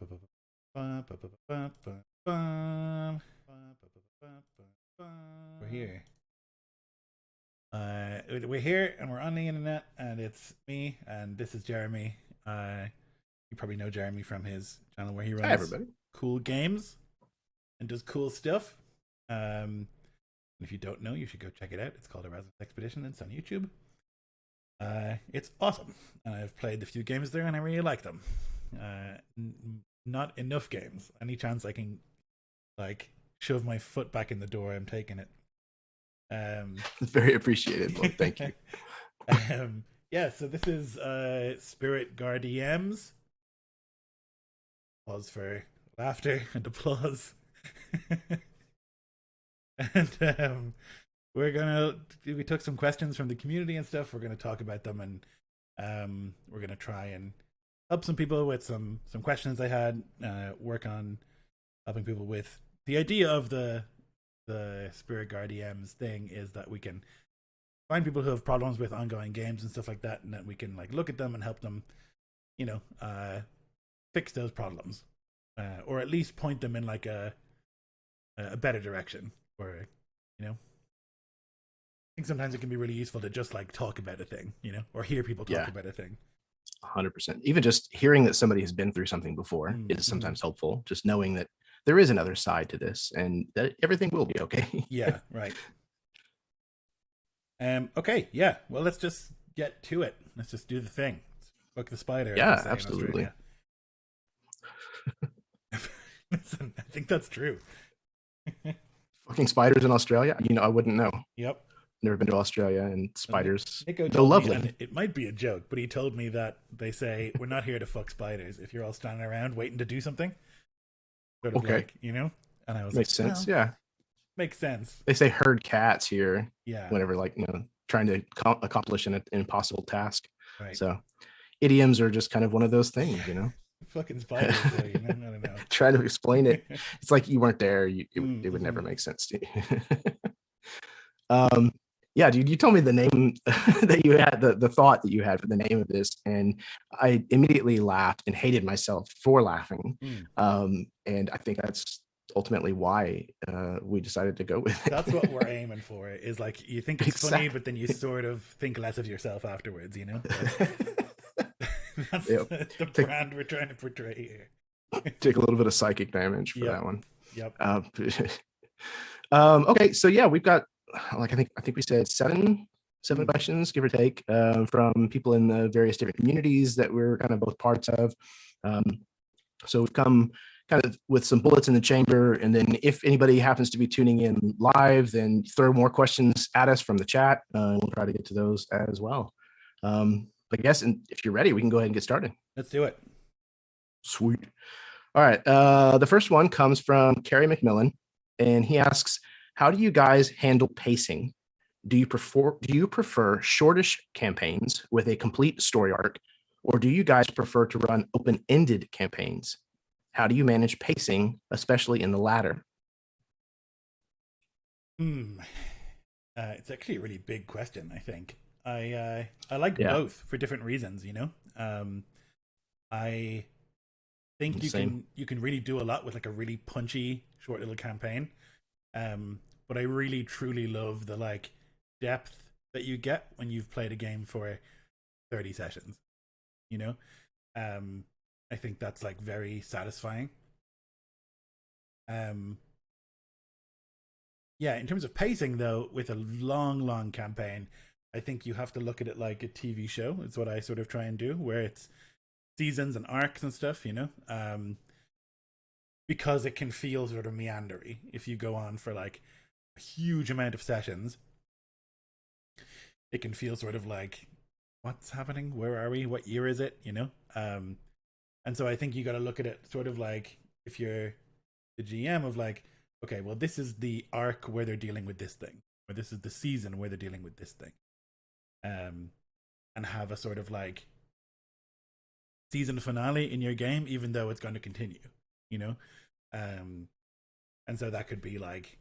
We're here. We're here and we're on the internet, and it's me, and this is Jeremy. You probably know Jeremy from his channel where he Hi, runs everybody. cool games and does cool stuff. If you don't know, you should go check it out. It's called Erasmus Expedition, and it's on YouTube. It's awesome, and I've played a few games there, and I really like them. Not enough games. Any chance I can, like, shove my foot back in the door, I'm taking it. Very appreciated. Well, thank you. Yeah, so this is Spirit GuarDMs. Pause for laughter and applause. And we took some questions from the community and stuff. We're gonna talk about them, and we're gonna try and help some people with some questions they had. Work on helping people with the idea of the Spirit GuarDMs thing is that we can find people who have problems with ongoing games and stuff like that, and then we can like look at them and help them, fix those problems, or at least point them in like a better direction. Or, I think sometimes it can be really useful to just like talk about a thing, or hear people talk about a thing. 100%. Even just hearing that somebody has been through something before is sometimes helpful. Just knowing that there is another side to this and that everything will be okay. Yeah, right. Okay, yeah. Well, let's just get to it. Let's just do the thing. Fuck the spider. Yeah, absolutely. Listen, I think that's true. Fucking spiders in Australia? I wouldn't know. Yep. Never been to Australia, and spiders. Nico they're lovely. And it might be a joke, but he told me that they say we're not here to fuck spiders. If you're all standing around waiting to do something, sort of like, and I was makes sense. Well, yeah, makes sense. They say herd cats here. Yeah. Whenever trying to accomplish an impossible task. Right. So idioms are just kind of one of those things, Fucking spiders, I don't know. Try to explain it. It's like you weren't there. It would never make sense to you. Yeah, dude, you told me the name that you had, the thought that you had for the name of this, and I immediately laughed and hated myself for laughing. And I think that's ultimately why we decided to go with it. That's what we're aiming for, is like you think it's funny, but then you sort of think less of yourself afterwards, That's the brand we're trying to portray here. Take a little bit of psychic damage for that one. Yep. Okay, so yeah, we've got I think we said seven questions, give or take, from people in the various different communities that we're kind of both parts of. So we've come kind of with some bullets in the chamber, and then if anybody happens to be tuning in live, then throw more questions at us from the chat. We'll try to get to those as well. But I guess, and if you're ready, we can go ahead and get started. Let's do it. Sweet. All right. The first one comes from Kerry McMillan, and he asks, how do you guys handle pacing? Do you prefer shortish campaigns with a complete story arc, or do you guys prefer to run open-ended campaigns? How do you manage pacing, especially in the latter? It's actually a really big question, I think. I like both for different reasons, I think you can really do a lot with like a really punchy short little campaign. But I really truly love the like depth that you get when you've played a game for 30 sessions. I think that's like very satisfying. Yeah, in terms of pacing though, with a long campaign, I think you have to look at it like a TV show. It's what I sort of try and do, where it's seasons and arcs and stuff, because it can feel sort of meandery if you go on for like a huge amount of sessions. It can feel sort of like, what's happening? Where are we? What year is it? And so I think you got to look at it sort of like, if you're the GM, of like, okay, well, this is the arc where they're dealing with this thing, or this is the season where they're dealing with this thing. And have a sort of like season finale in your game, even though it's going to continue, and so that could be like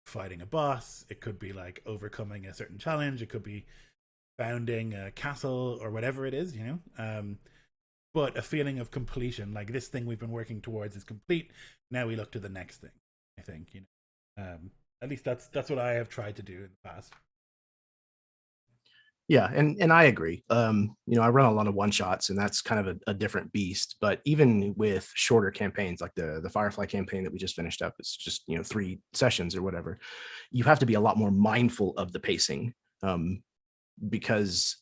fighting a boss, it could be like overcoming a certain challenge, it could be founding a castle or whatever it is, but a feeling of completion. Like this thing we've been working towards is complete. Now we look to the next thing. I think, you know, at least that's what I have tried to do in the past. Yeah, and I agree. I run a lot of one shots, and that's kind of a different beast. But even with shorter campaigns, like the Firefly campaign that we just finished up, it's just 3 sessions or whatever. You have to be a lot more mindful of the pacing, because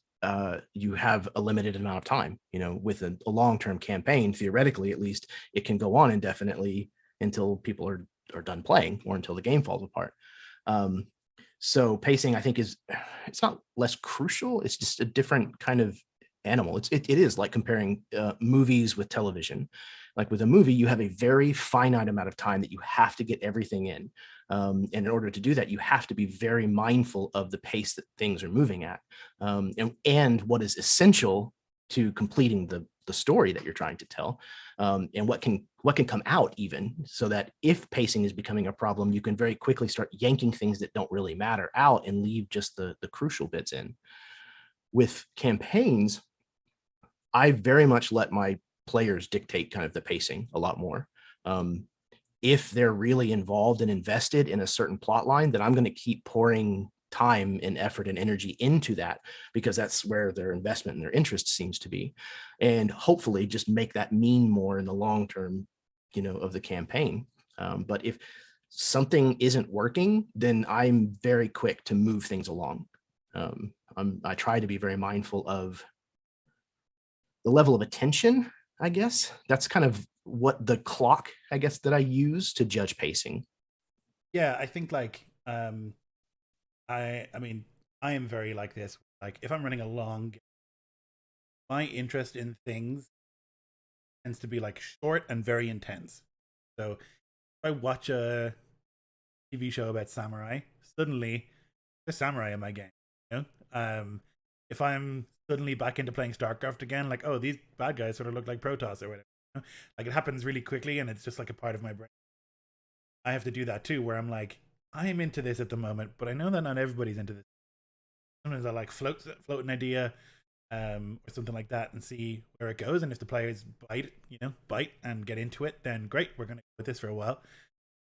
you have a limited amount of time. With a long-term campaign, theoretically, at least, it can go on indefinitely until people are done playing or until the game falls apart. So pacing, I think, it's not less crucial. It's just a different kind of animal. It is like comparing movies with television. Like with a movie, you have a very finite amount of time that you have to get everything in. And in order to do that, you have to be very mindful of the pace that things are moving at, and what is essential to completing the story that you're trying to tell, and what can come out, even so that if pacing is becoming a problem, you can very quickly start yanking things that don't really matter out and leave just the crucial bits in. With campaigns, I very much let my players dictate kind of the pacing a lot more. If they're really involved and invested in a certain plot line, then I'm going to keep pouring time and effort and energy into that, because that's where their investment and their interest seems to be, and hopefully just make that mean more in the long term, of the campaign. But if something isn't working, then I'm very quick to move things along. I try to be very mindful of the level of attention, I guess. That's kind of what the clock, I guess, that I use to judge pacing. Yeah, I think like I mean, I am very like this. Like if I'm running a long game, my interest in things tends to be like short and very intense. So if I watch a TV show about samurai, suddenly there's samurai in my game. You know? If I'm suddenly back into playing StarCraft again, like, oh, these bad guys sort of look like Protoss or whatever. You know? Like it happens really quickly, and it's just like a part of my brain. I have to do that too, where I'm like, I'm into this at the moment, but I know that not everybody's into this. Sometimes I like float an idea, or something like that, and see where it goes. And if the players bite and get into it, then great, we're going to go with this for a while.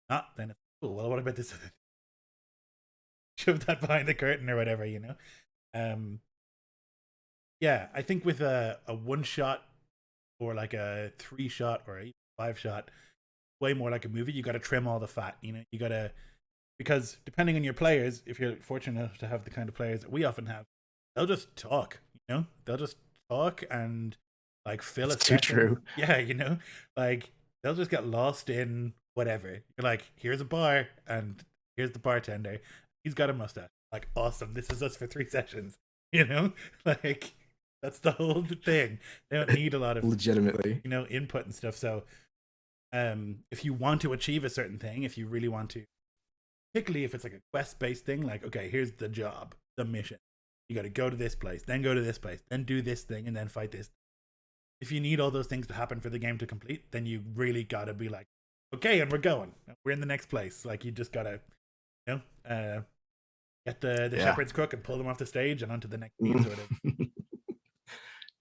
Not, then it's cool. Well, what about this? Shove that behind the curtain or whatever, Yeah, I think with a one shot or like a 3 shot or a 5 shot, way more like a movie, you got to trim all the fat. You got to, because depending on your players, if you're fortunate enough to have the kind of players that we often have, they'll just talk. They'll just talk and like fill a too session. true. Yeah, like they'll just get lost in whatever. You're like, here's a bar and here's the bartender. He's got a mustache. Like, awesome. This is us for 3 sessions. Like that's the whole thing. They don't need a lot of legitimately, input and stuff. So, if you want to achieve a certain thing, if you really want to, particularly if it's like a quest-based thing, like, okay, here's the job, the mission. You got to go to this place, then go to this place, then do this thing, and then fight this. If you need all those things to happen for the game to complete, then you really got to be like, okay, and we're going. We're in the next place. Like, you just got to, get the shepherd's crook and pull them off the stage and onto the next scene, sort of.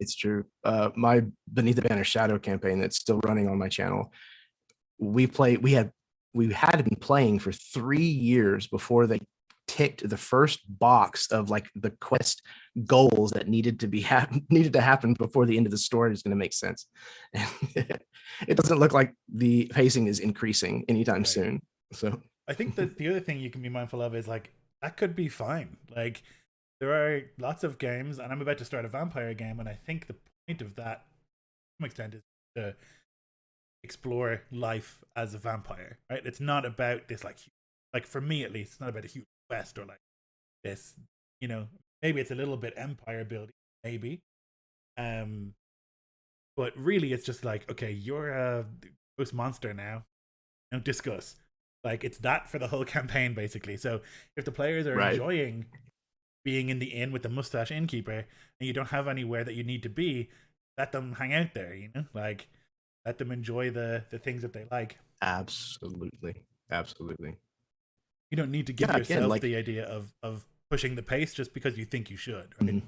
It's true. My Beneath the Banner Shadow campaign that's still running on my channel, we had been playing for 3 years before they ticked the first box of like the quest goals that needed to happen before the end of the story is going to make sense. It doesn't look like the pacing is increasing anytime soon. So I think that the other thing you can be mindful of is like, that could be fine. Like, there are lots of games, and I'm about to start a vampire game, and I think the point of that, to some extent, is to explore life as a vampire, right? It's not about this, like for me at least, it's not about a huge quest or like this, maybe it's a little bit empire building, maybe. But really it's just like, okay, you're a ghost monster now. Discuss. Like, it's that for the whole campaign, basically. So if the players are enjoying being in the inn with the mustache innkeeper and you don't have anywhere that you need to be, let them hang out there, like let them enjoy the things that they like. Absolutely. You don't need to give yourself the idea of pushing the pace just because you think you should, right?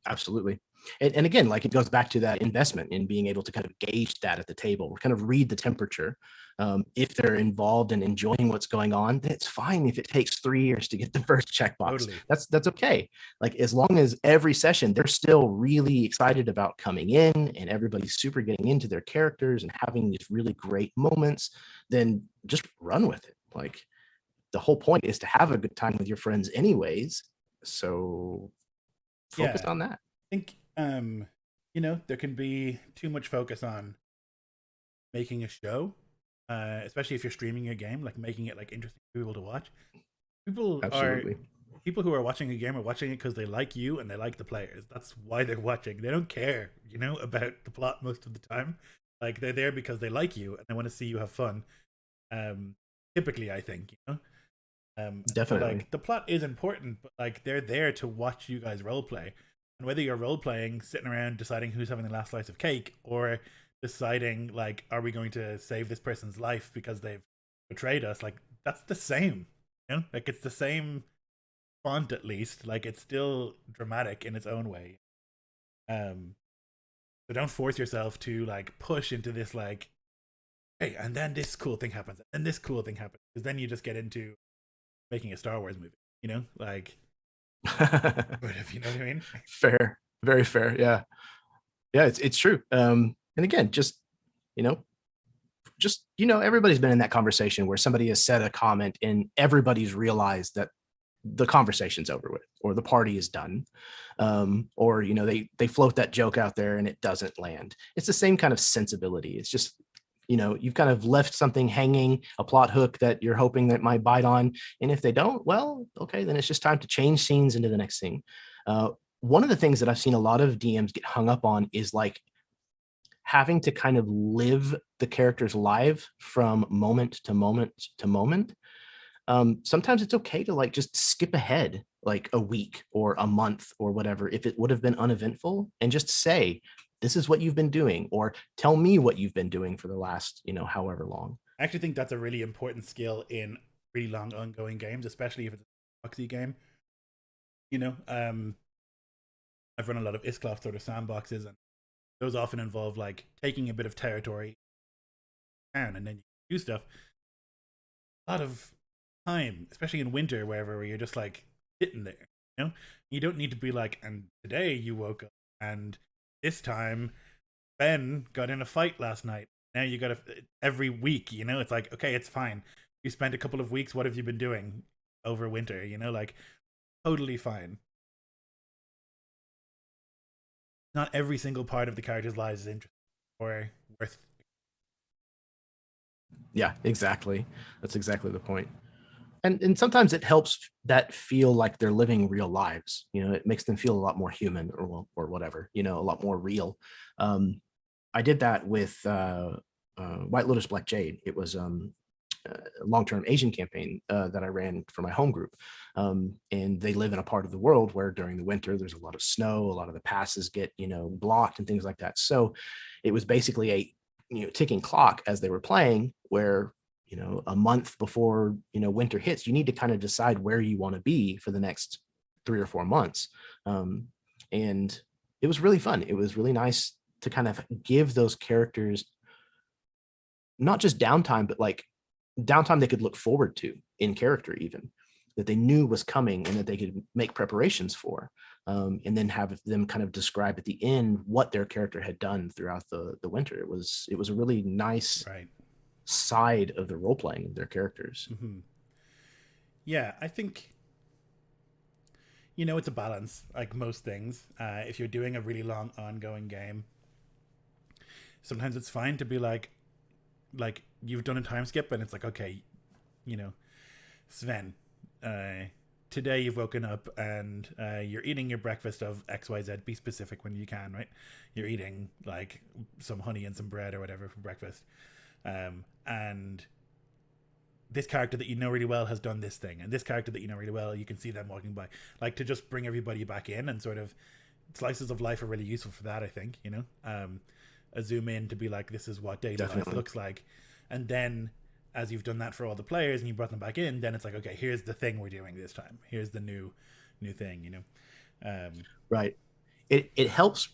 Absolutely. And again, like it goes back to that investment in being able to kind of gauge that at the table, kind of read the temperature. If they're involved and enjoying what's going on, then it's fine if it takes 3 years to get the first checkbox. Totally. That's okay. Like as long as every session they're still really excited about coming in and everybody's super getting into their characters and having these really great moments, then just run with it. Like the whole point is to have a good time with your friends anyways. So focus on that. I think there can be too much focus on making a show, especially if you're streaming a game, like making it like interesting for people to watch. People who are watching a game are watching it because they like you and they like the players. That's why they're watching. They don't care, about the plot most of the time. Like they're there because they like you and they want to see you have fun. Typically, I think, Definitely. like the plot is important, but like they're there to watch you guys role play. And whether you're role playing, sitting around deciding who's having the last slice of cake, or deciding like, are we going to save this person's life because they've betrayed us? Like that's the same, like it's the same font at least. Like it's still dramatic in its own way. So don't force yourself to like push into this like, hey, and then this cool thing happens, and this cool thing happens, because then you just get into making a Star Wars movie, like. But if you know what I mean. Fair, very fair. Yeah, it's true. And again, just everybody's been in that conversation where somebody has said a comment and everybody's realized that the conversation's over with or the party is done, or they float that joke out there and it doesn't land. It's the same kind of sensibility. It's just you've kind of left something hanging, a plot hook that you're hoping that might bite on. And if they don't, well, okay, then it's just time to change scenes into the next scene. One of the things that I've seen a lot of DMs get hung up on is like having to kind of live the characters live from moment to moment to moment. Sometimes it's okay to like just skip ahead like a week or a month or whatever, if it would have been uneventful, and just say, this is what you've been doing, or tell me what you've been doing for the last, however long. I actually think that's a really important skill in really long ongoing games, especially if it's a proxy game. I've run a lot of Iscloff sort of sandboxes, and those often involve like taking a bit of territory down and then you do stuff. A lot of time, especially in winter, where you're just like sitting there, you don't need to be like, and today you woke up and this time Ben got in a fight last night. Now you got to every week, it's like, okay, it's fine. You spent a couple of weeks. What have you been doing over winter? Like totally fine. Not every single part of the character's lives is interesting or worth. Yeah, exactly. That's exactly the point. And sometimes it helps that feel like they're living real lives. It makes them feel a lot more human or whatever, a lot more real. I did that with White Lotus Black Jade. It was a long-term Asian campaign that I ran for my home group. And they live in a part of the world where during the winter, there's a lot of snow, a lot of the passes get, blocked and things like that. So it was basically a ticking clock as they were playing, where a month before winter hits, you need to kind of decide where you want to be for the next 3 or 4 months. And it was really fun. It was really nice to kind of give those characters not just downtime, but like downtime they could look forward to in character, even that they knew was coming and that they could make preparations for, and then have them kind of describe at the end what their character had done throughout the winter. It was a really nice side of the role playing of their characters. Mm-hmm. Yeah, I think it's a balance, like most things. If you're doing a really long ongoing game, sometimes it's fine to be like you've done a time skip and it's like, okay, Sven, today you've woken up and you're eating your breakfast of XYZ. Be specific when you can, right? You're eating like some honey and some bread or whatever for breakfast, and this character that you know really well has done this thing, and this character that you know really well, you can see them walking by. Like, to just bring everybody back in, and sort of slices of life are really useful for that, I think. A zoom in to be like, this is what daily life looks like, and then as you've done that for all the players and you brought them back in, then it's like, okay, here's the thing we're doing this time. Here's the new thing. Right. it helps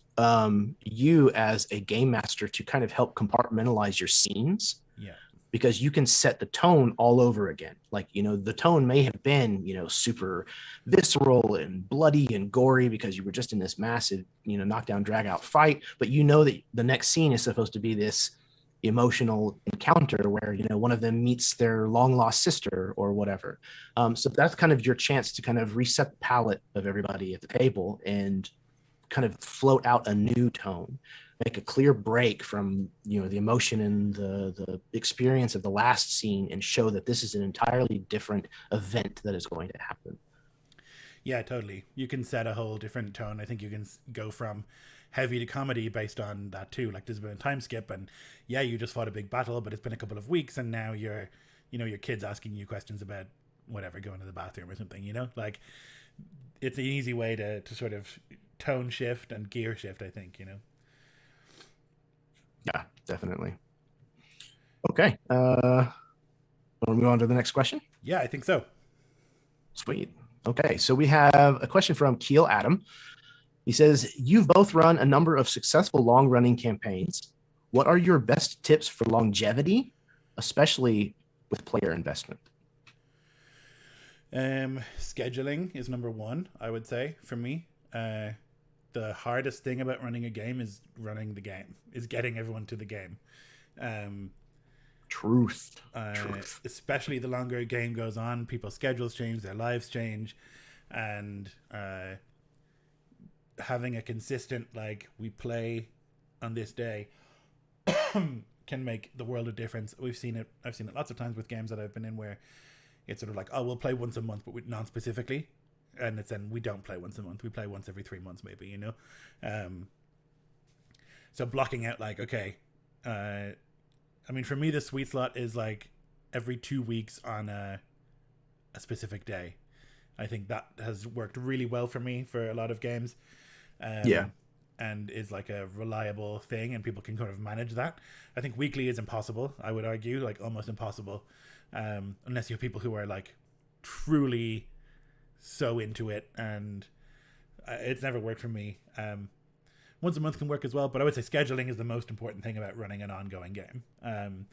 you as a game master to kind of help compartmentalize your scenes, Yeah. because you can set the tone all over again. Like, the tone may have been, super visceral and bloody and gory because you were just in this massive, knockdown, drag out fight. But that the next scene is supposed to be this emotional encounter where, one of them meets their long lost sister or whatever. So that's kind of your chance to kind of reset the palette of everybody at the table and kind of float out a new tone, make a clear break from the emotion and the experience of the last scene, and show that this is an entirely different event that is going to happen. Yeah, totally. You can set a whole different tone. I think you can go from heavy to comedy based on that too. Like there's been a time skip, and yeah, you just fought a big battle, but it's been a couple of weeks, and now your kid's asking you questions about whatever, going to the bathroom or something. Like it's an easy way to sort of tone shift and gear shift. I think. Yeah, definitely. Okay. We'll move on to the next question. Yeah, I think so. Sweet. Okay, so we have a question from Keel Adam. He says, you've both run a number of successful long-running campaigns. What are your best tips for longevity, especially with player investment? Scheduling is number one, I would say, for me. The hardest thing about running a game is running the game, is getting everyone to the game. Truth. Especially the longer a game goes on, people's schedules change, their lives change, and having a consistent, like, we play on this day can make the world of difference. I've seen it lots of times with games that I've been in where it's sort of like, oh, we'll play once a month, but non-specifically, and it's then we don't play once a month, we play once every 3 months maybe. So blocking out, like, okay, I mean, for me the sweet slot is like every 2 weeks on a specific day. I think that has worked really well for me for a lot of games. Yeah. And is like a reliable thing, and people can kind of manage that. I think weekly is impossible, I would argue, like almost impossible, unless you have people who are like truly so into it, and it's never worked for me. Once a month can work as well, but I would say scheduling is the most important thing about running an ongoing game. And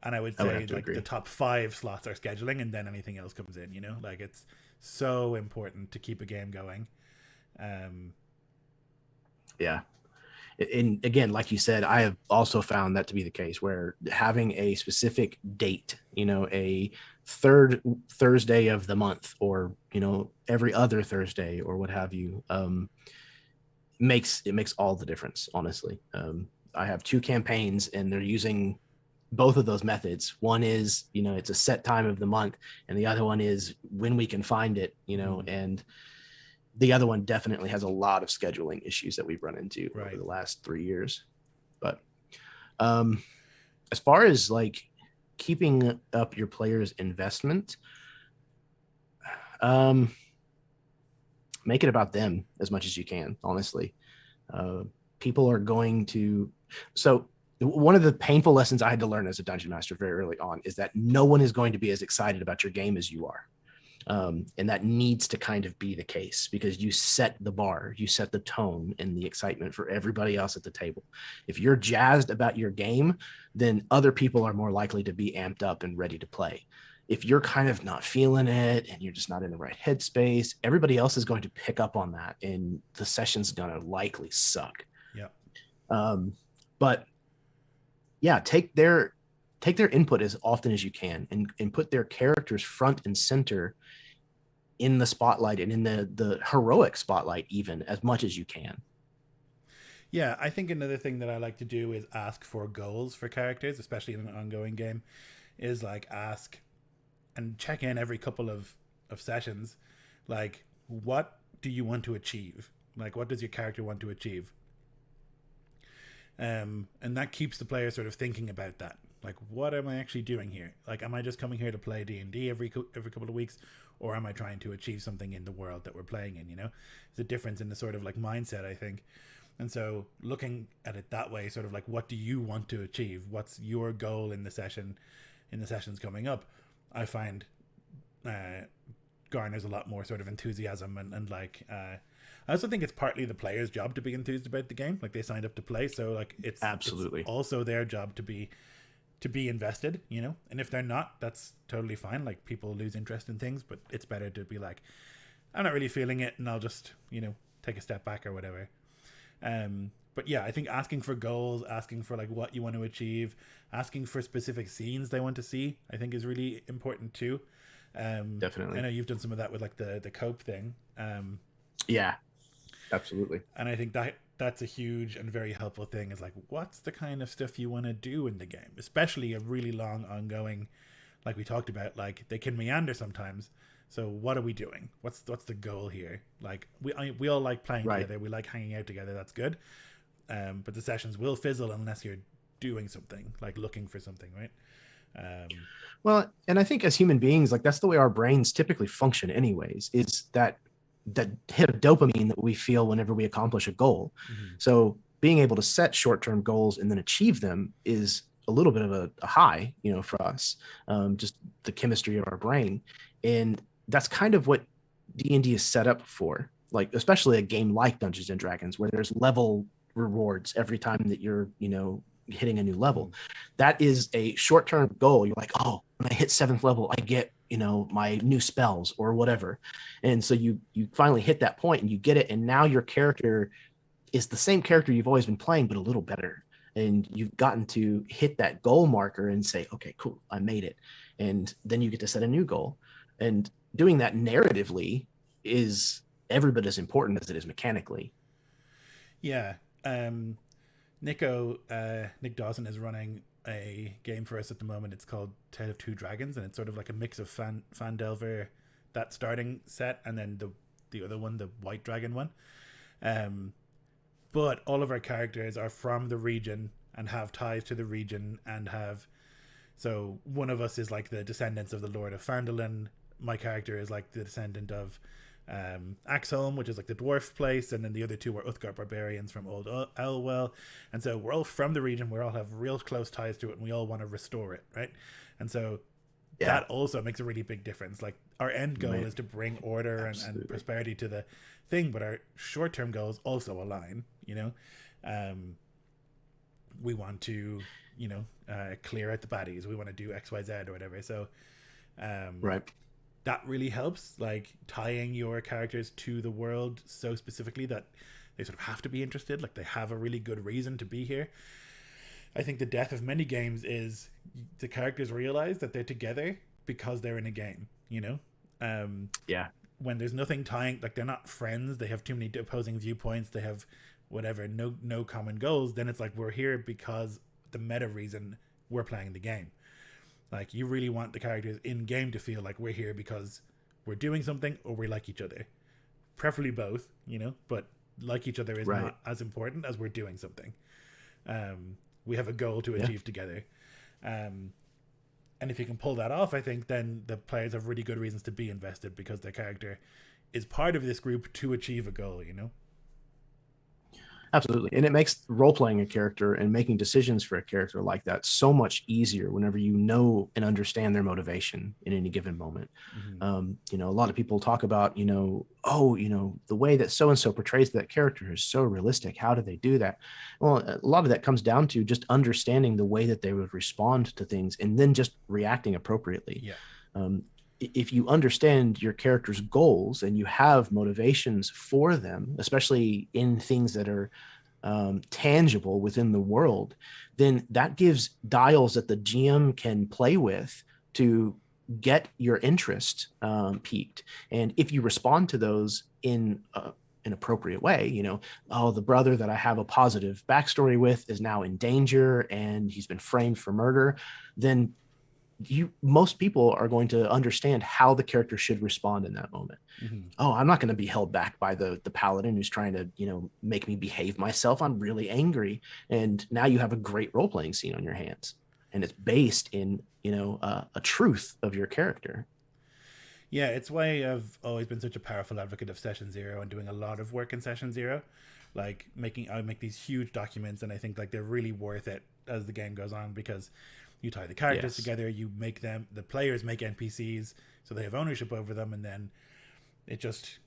I would say like the top 5 slots are scheduling, and then anything else comes in. Like it's so important to keep a game going. Yeah. And again, like you said, I have also found that to be the case, where having a specific date, a third Thursday of the month, or, every other Thursday or what have you, makes all the difference, honestly. I have 2 campaigns and they're using both of those methods. One is, it's a set time of the month, and the other one is when we can find it, and the other one definitely has a lot of scheduling issues that we've run into over the last 3 years. But as far as like keeping up your players' investment, make it about them as much as you can, honestly. People are going to... So one of the painful lessons I had to learn as a dungeon master very early on is that no one is going to be as excited about your game as you are. And that needs to kind of be the case, because you set the bar, you set the tone and the excitement for everybody else at the table. If you're jazzed about your game, then other people are more likely to be amped up and ready to play. If you're kind of not feeling it and you're just not in the right headspace, everybody else is going to pick up on that, and the session's going to likely suck. Yeah. But yeah, take their input as often as you can, and put their characters front and center in the spotlight, and in the heroic spotlight even, as much as you can. Yeah, I think another thing that I like to do is ask for goals for characters, especially in an ongoing game, is like ask and check in every couple of sessions, like, what do you want to achieve? Like, what does your character want to achieve? And that keeps the player sort of thinking about that. Like, what am I actually doing here? Like, am I just coming here to play D&D every couple of weeks, or am I trying to achieve something in the world that we're playing in? There's a difference in the sort of like mindset, I think. And so looking at it that way, sort of like, what do you want to achieve? What's your goal in the sessions coming up? I find garners a lot more sort of enthusiasm, and like I also think it's partly the player's job to be enthused about the game. Like, they signed up to play, so like it's also their job to be invested, you know. And if they're not, that's totally fine. Like, people lose interest in things, but it's better to be like, I'm not really feeling it, and I'll just, you know, take a step back or whatever. But yeah, I think asking for goals, asking for like what you want to achieve, asking for specific scenes they want to see, I think is really important too. Definitely. I know you've done some of that with like the cope thing. Yeah, absolutely. And I think that's a huge and very helpful thing, is like, what's the kind of stuff you want to do in the game, especially a really long ongoing, like we talked about, like they can meander sometimes. So what are we doing? What's the goal here? Like, we all like playing together, we like hanging out together, that's good. But the sessions will fizzle unless you're doing something, like looking for something, right? Well, and I think as human beings, like that's the way our brains typically function anyways, is that hit of dopamine that we feel whenever we accomplish a goal. Mm-hmm. So being able to set short-term goals and then achieve them is a little bit of a high, you know, for us, just the chemistry of our brain. And that's kind of what D&D is set up for, like especially a game like Dungeons and Dragons, where there's level rewards every time that you're, you know, hitting a new level. That is a short-term goal. You're like, oh, when I hit 7th level, I get, you know, my new spells or whatever. And so you finally hit that point and you get it. And now your character is the same character you've always been playing, but a little better. And you've gotten to hit that goal marker and say, okay, cool, I made it. And then you get to set a new goal. And doing that narratively is every bit as important as it is mechanically. Yeah. Nick Dawson is running a game for us at the moment. It's called Tale of Two Dragons, and it's sort of like a mix of Fandelver, that starting set, and then the other one, the White Dragon one. But all of our characters are from the region and have ties to the region, and have, so one of us is like the descendants of the Lord of Phandalin. My character is like the descendant of Axholm, which is like the dwarf place, and then the other two were Uthgar barbarians from Old Elwell. And so we're all from the region, we all have real close ties to it, and we all want to restore it, right? And so that also makes a really big difference. Like, our end goal is to bring order and prosperity to the thing, but our short-term goals also align, you know. We want to, you know, clear out the baddies, we want to do XYZ or whatever. So that really helps, like tying your characters to the world so specifically that they sort of have to be interested, like they have a really good reason to be here. I think the death of many games is the characters realize that they're together because they're in a game, you know. When there's nothing tying, like they're not friends, they have too many opposing viewpoints, they have whatever, no common goals, then it's like, we're here because the meta reason we're playing the game. Like, you really want the characters in game to feel like we're here because we're doing something, or we like each other, preferably both, you know. But like each other is not as important as we're doing something. We have a goal to achieve together, and if you can pull that off, I think then the players have really good reasons to be invested, because their character is part of this group to achieve a goal, you know. Absolutely. And it makes role-playing a character and making decisions for a character like that so much easier whenever you know and understand their motivation in any given moment. You know, a lot of people talk about, you know, oh, you know, the way that so-and-so portrays that character is so realistic. How do they do that? Well, a lot of that comes down to just understanding the way that they would respond to things and then just reacting appropriately. If you understand your character's goals and you have motivations for them, especially in things that are tangible within the world, then that gives dials that the GM can play with to get your interest peaked. And if you respond to those in an appropriate way, you know, oh, the brother that I have a positive backstory with is now in danger and he's been framed for murder, then most people are going to understand how the character should respond in that moment. Oh, I'm not going to be held back by the paladin who's trying to, you know, make me behave myself. I'm really angry. And now you have a great role-playing scene on your hands, and it's based in, you know, a truth of your character. Yeah, it's why I've always been such a powerful advocate of Session Zero and doing a lot of work in Session Zero. Like, I make these huge documents, and I think like they're really worth it as the game goes on, because you tie the characters together, you make them, the players make NPCs, so they have ownership over them, and then it just,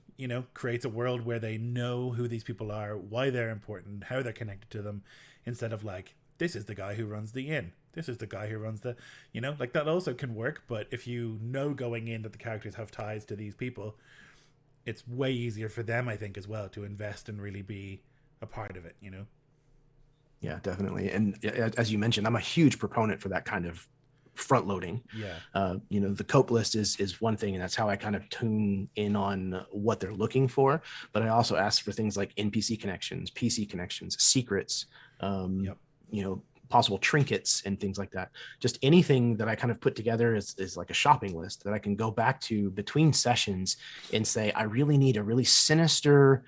creates a world where they know who these people are, why they're important, how they're connected to them, instead of like, this is the guy who runs the inn, this is the guy who runs the, like that also can work. But if you know going in that the characters have ties to these people, it's way easier for them, I think, as well, to invest and really be a part of it. Yeah, definitely. And as you mentioned, I'm a huge proponent for that kind of front loading. Yeah. The cope list is one thing, and that's how I kind of tune in on what they're looking for. But I also ask for things like NPC connections, PC connections, secrets, Yep. Possible trinkets and things like that. Just anything that I kind of put together is like a shopping list that I can go back to between sessions and say, I really need a really sinister,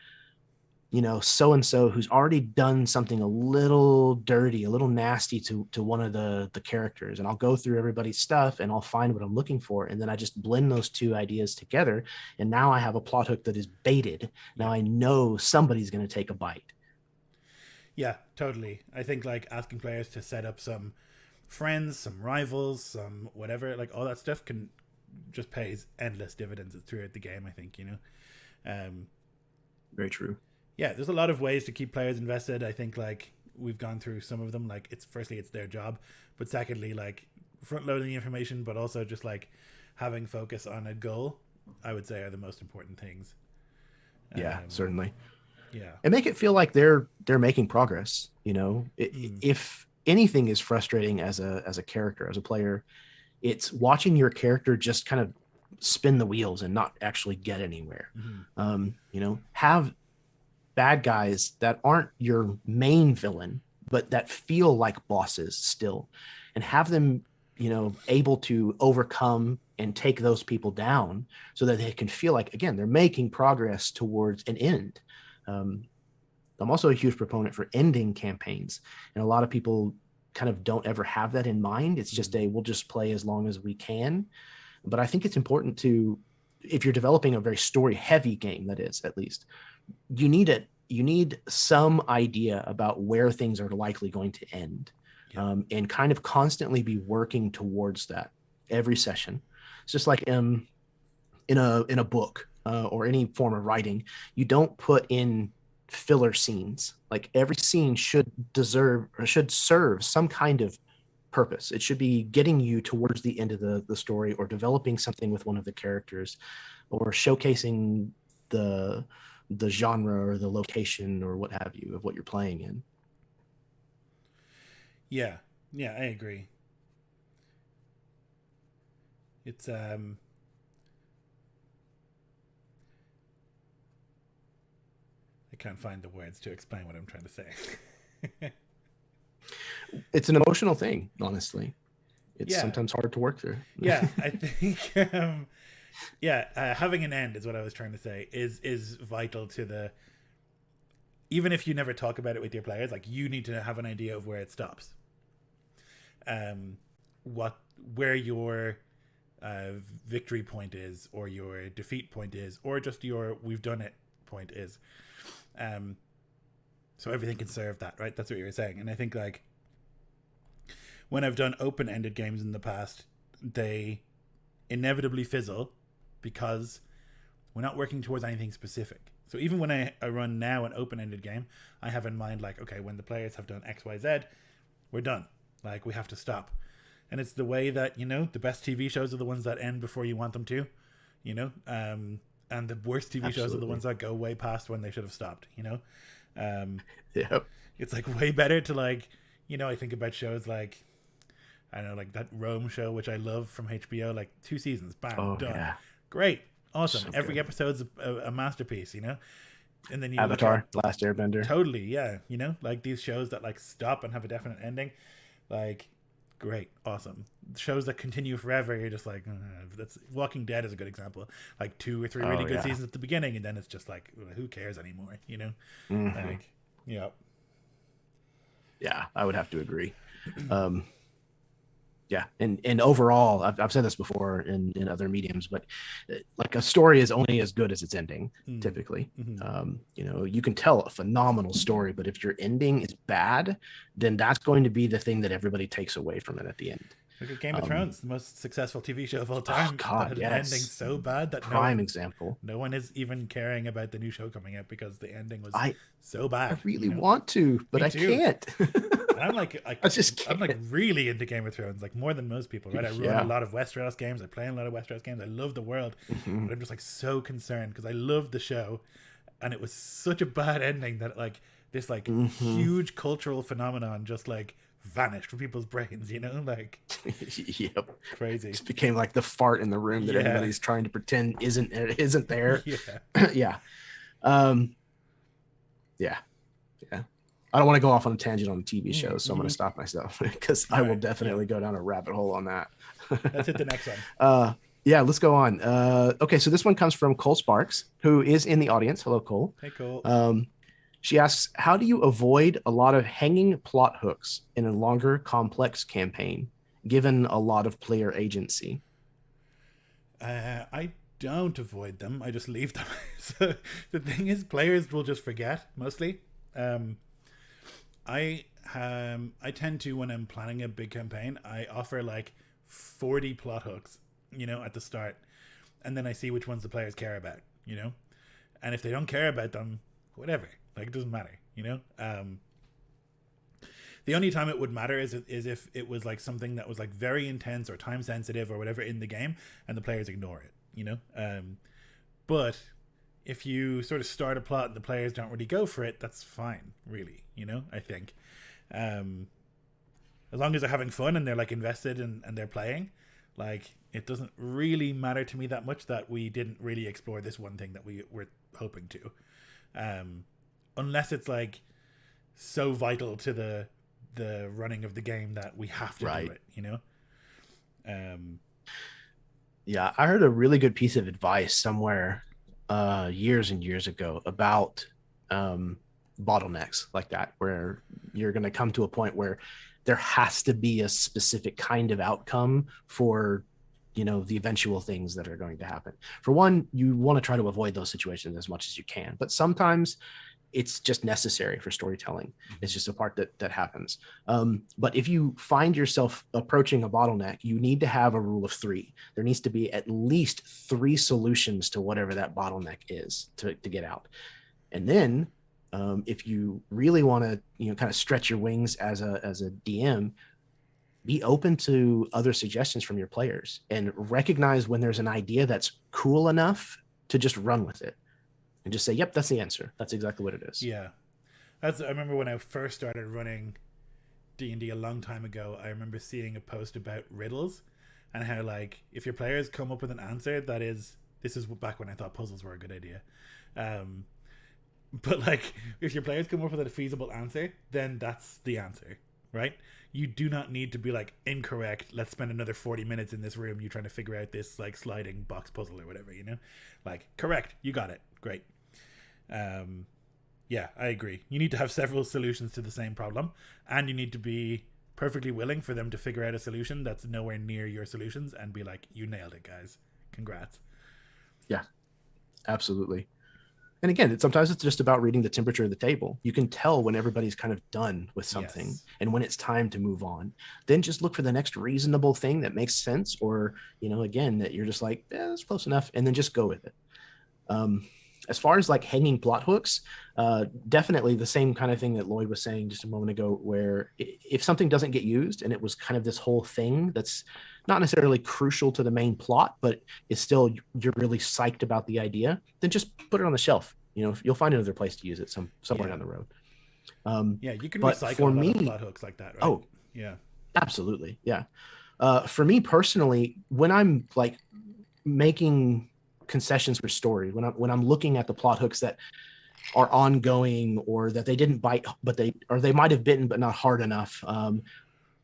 so-and-so who's already done something a little dirty, a little nasty to one of the characters. And I'll go through everybody's stuff and I'll find what I'm looking for. And then I just blend those two ideas together. And now I have a plot hook that is baited. Now I know somebody's going to take a bite. Yeah, totally. I think like asking players to set up some friends, some rivals, some whatever, like all that stuff can just pays endless dividends throughout the game, I think, Very true. Yeah, there's a lot of ways to keep players invested. I think like we've gone through some of them. Like it's their job, but secondly, like front loading the information, but also just like having focus on a goal, I would say, are the most important things. Yeah, certainly. Yeah, and make it feel like they're making progress. If anything is frustrating as a character, as a player, it's watching your character just kind of spin the wheels and not actually get anywhere. Have bad guys that aren't your main villain, but that feel like bosses still, and have them, able to overcome and take those people down so that they can feel like, again, they're making progress towards an end. I'm also a huge proponent for ending campaigns, and a lot of people kind of don't ever have that in mind. It's just we'll just play as long as we can. But I think it's important to, if you're developing a very story heavy game, that is, at least, you need some idea about where things are likely going to end. And kind of constantly be working towards that every session. It's just like in a book or any form of writing, you don't put in filler scenes. Like every scene should serve some kind of purpose. It should be getting you towards the end of the story, or developing something with one of the characters, or showcasing the genre or the location or what have you of what you're playing in. Yeah, I agree. It's I can't find the words to explain what I'm trying to say. It's an emotional thing, honestly. It's sometimes hard to work through. Yeah, I think having an end is what I was trying to say, is vital to the, even if you never talk about it with your players, like you need to have an idea of where it stops. Where your victory point is, or your defeat point is, or just your we've done it point is. So everything can serve that, right? That's what you were saying. And I think like when I've done open-ended games in the past, they inevitably fizzle because we're not working towards anything specific. So even when I run now an open-ended game, I have in mind like, okay, when the players have done X, Y, Z, we're done. Like we have to stop. And it's the way that, the best TV shows are the ones that end before you want them to, and the worst TV shows are the ones that go way past when they should have stopped, Yep. It's like way better to like, I think about shows like, I don't know, like that Rome show, which I love from HBO, like 2 seasons, bam, done. Yeah. Great. Awesome. So every episode's a masterpiece, And then you Avatar, Last Airbender. Totally, yeah. Like these shows that like stop and have a definite ending, like great, awesome. Shows that continue forever, you're just like, that's Walking Dead is a good example. Like 2 or 3 really good seasons at the beginning, and then it's just like, who cares anymore, Like, yeah, I would have to agree. Yeah, and overall, I've said this before in other mediums, but like a story is only as good as its ending, typically. You can tell a phenomenal story, but if your ending is bad, then that's going to be the thing that everybody takes away from it at the end. Look at Game of Um, Thrones, the most successful TV show of all oh time, that God, had an ending yes, so bad that prime example. no one is even caring about the new show coming out because the ending was I so I bad. really You know, want to, but me I too. can't. And I'm like, I just I'm like can't. really into Game of Thrones, like more than most people, right? I run a Yeah. lot of Westeros games. I play a lot of Westeros games. I love the world, Mhm. but I'm just like so concerned because I love the show, and it was such a bad ending that like this like Mhm. huge cultural phenomenon just like vanished from people's brains. You know, like Yep. crazy. Just became like the fart in the room that Yeah, everybody's trying to pretend isn't there. yeah. Yeah. Um, yeah. Yeah. I don't want to go off on a tangent on TV shows, so I'm going to Mm-hmm. stop myself because All I will right, yeah. definitely go down a rabbit hole on that. Let's hit the next one. uh, yeah, let's go on. Okay, so this one comes from Cole Sparks, who is in the audience. Hello, Cole. Hey, cool. Um, she asks, how do you avoid a lot of hanging plot hooks in a longer, complex campaign, given a lot of player agency? I don't avoid them. I just leave them. So the thing is, players will just forget mostly. Um, I tend to, when I'm planning a big campaign, I offer like 40 plot hooks, you know, at the start, and then I see which ones the players care about, you know, and if they don't care about them, whatever, like it doesn't matter, you know. The only time it would matter is if it was like something that was like very intense or time sensitive or whatever in the game, and the players ignore it, you know. But if you sort of start a plot and the players don't really go for it, that's fine, really, you know. I think um, as long as they're having fun and they're like invested and they're playing, like it doesn't really matter to me that much that we didn't really explore this one thing that we were hoping to, um, unless it's like so vital to the running of the game that we have to do Right. it, you know. Um, Yeah, I heard a really good piece of advice somewhere years and years ago about um, bottlenecks like that, where you're going to come to a point where there has to be a specific kind of outcome for the eventual things that are going to happen. For one, you want to try to avoid those situations as much as you can, but sometimes it's just necessary for storytelling. It's just a part that happens. But if you find yourself approaching a bottleneck, you need to have a rule of three. There needs to be at least three solutions to whatever that bottleneck is to get out. And then if you really want to kind of stretch your wings as a DM, be open to other suggestions from your players and recognize when there's an idea that's cool enough to just run with it and just say, yep, that's the answer. That's exactly what it is. yeah, I remember when I first started running D&D a long time ago. I remember seeing a post about riddles and how like if your players come up with an answer that is, this is back when I thought puzzles were a good idea. Um, but like if your players come up with a feasible answer, then that's the answer, right? You do not need to be like incorrect. Let's spend another 40 minutes in this room you trying to figure out this like sliding box puzzle or whatever, you know? Like correct, you got it. Great. Um yeah, I agree. You need to have several solutions to the same problem, and you need to be perfectly willing for them to figure out a solution that's nowhere near your solutions and be like, you nailed it, guys. Congrats. Yeah, absolutely. And again, sometimes it's just about reading the temperature of the table. You can tell when everybody's kind of done with something Yes. and when it's time to move on. Then just look for the next reasonable thing that makes sense, or, again, that you're just like, that's close enough, and then just go with it. As far as like hanging plot hooks, definitely the same kind of thing that Lloyd was saying just a moment ago, where if something doesn't get used and it was kind of this whole thing that's not necessarily crucial to the main plot, but is still, you're really psyched about the idea, then just put it on the shelf. You'll find another place to use it somewhere Yeah. down the road. Yeah, you can But recycle for a lot of me, plot hooks like that, right? oh, Yeah. absolutely. Yeah. For me personally, when I'm like making concessions for story, when I'm looking at the plot hooks that are ongoing or that they didn't bite, but they might have bitten, but not hard enough.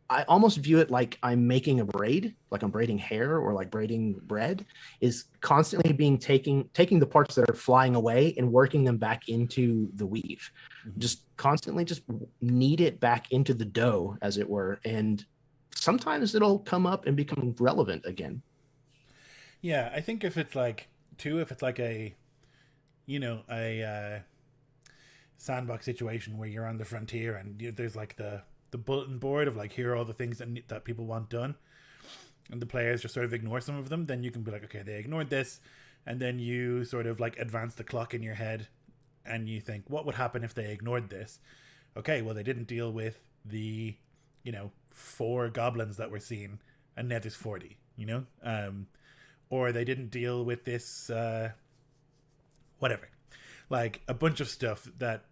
I almost view it like I'm making a braid, like I'm braiding hair or like braiding bread, is constantly being taking the parts that are flying away and working them back into the weave. Mm-hmm. Just constantly just knead it back into the dough, as it were. And sometimes it'll come up and become relevant again. Yeah, I think if it's like if it's like a a sandbox situation where you're on the frontier and there's like the bulletin board of like here are all the things that people want done. and the players just sort of ignore some of them, then you can be like, okay, they ignored this, and then you sort of like advance the clock in your head, and you think, what would happen if they ignored this? Okay, well, they didn't deal with the, 4 goblins that were seen, and now there's 40, or they didn't deal with this, whatever, like a bunch of stuff that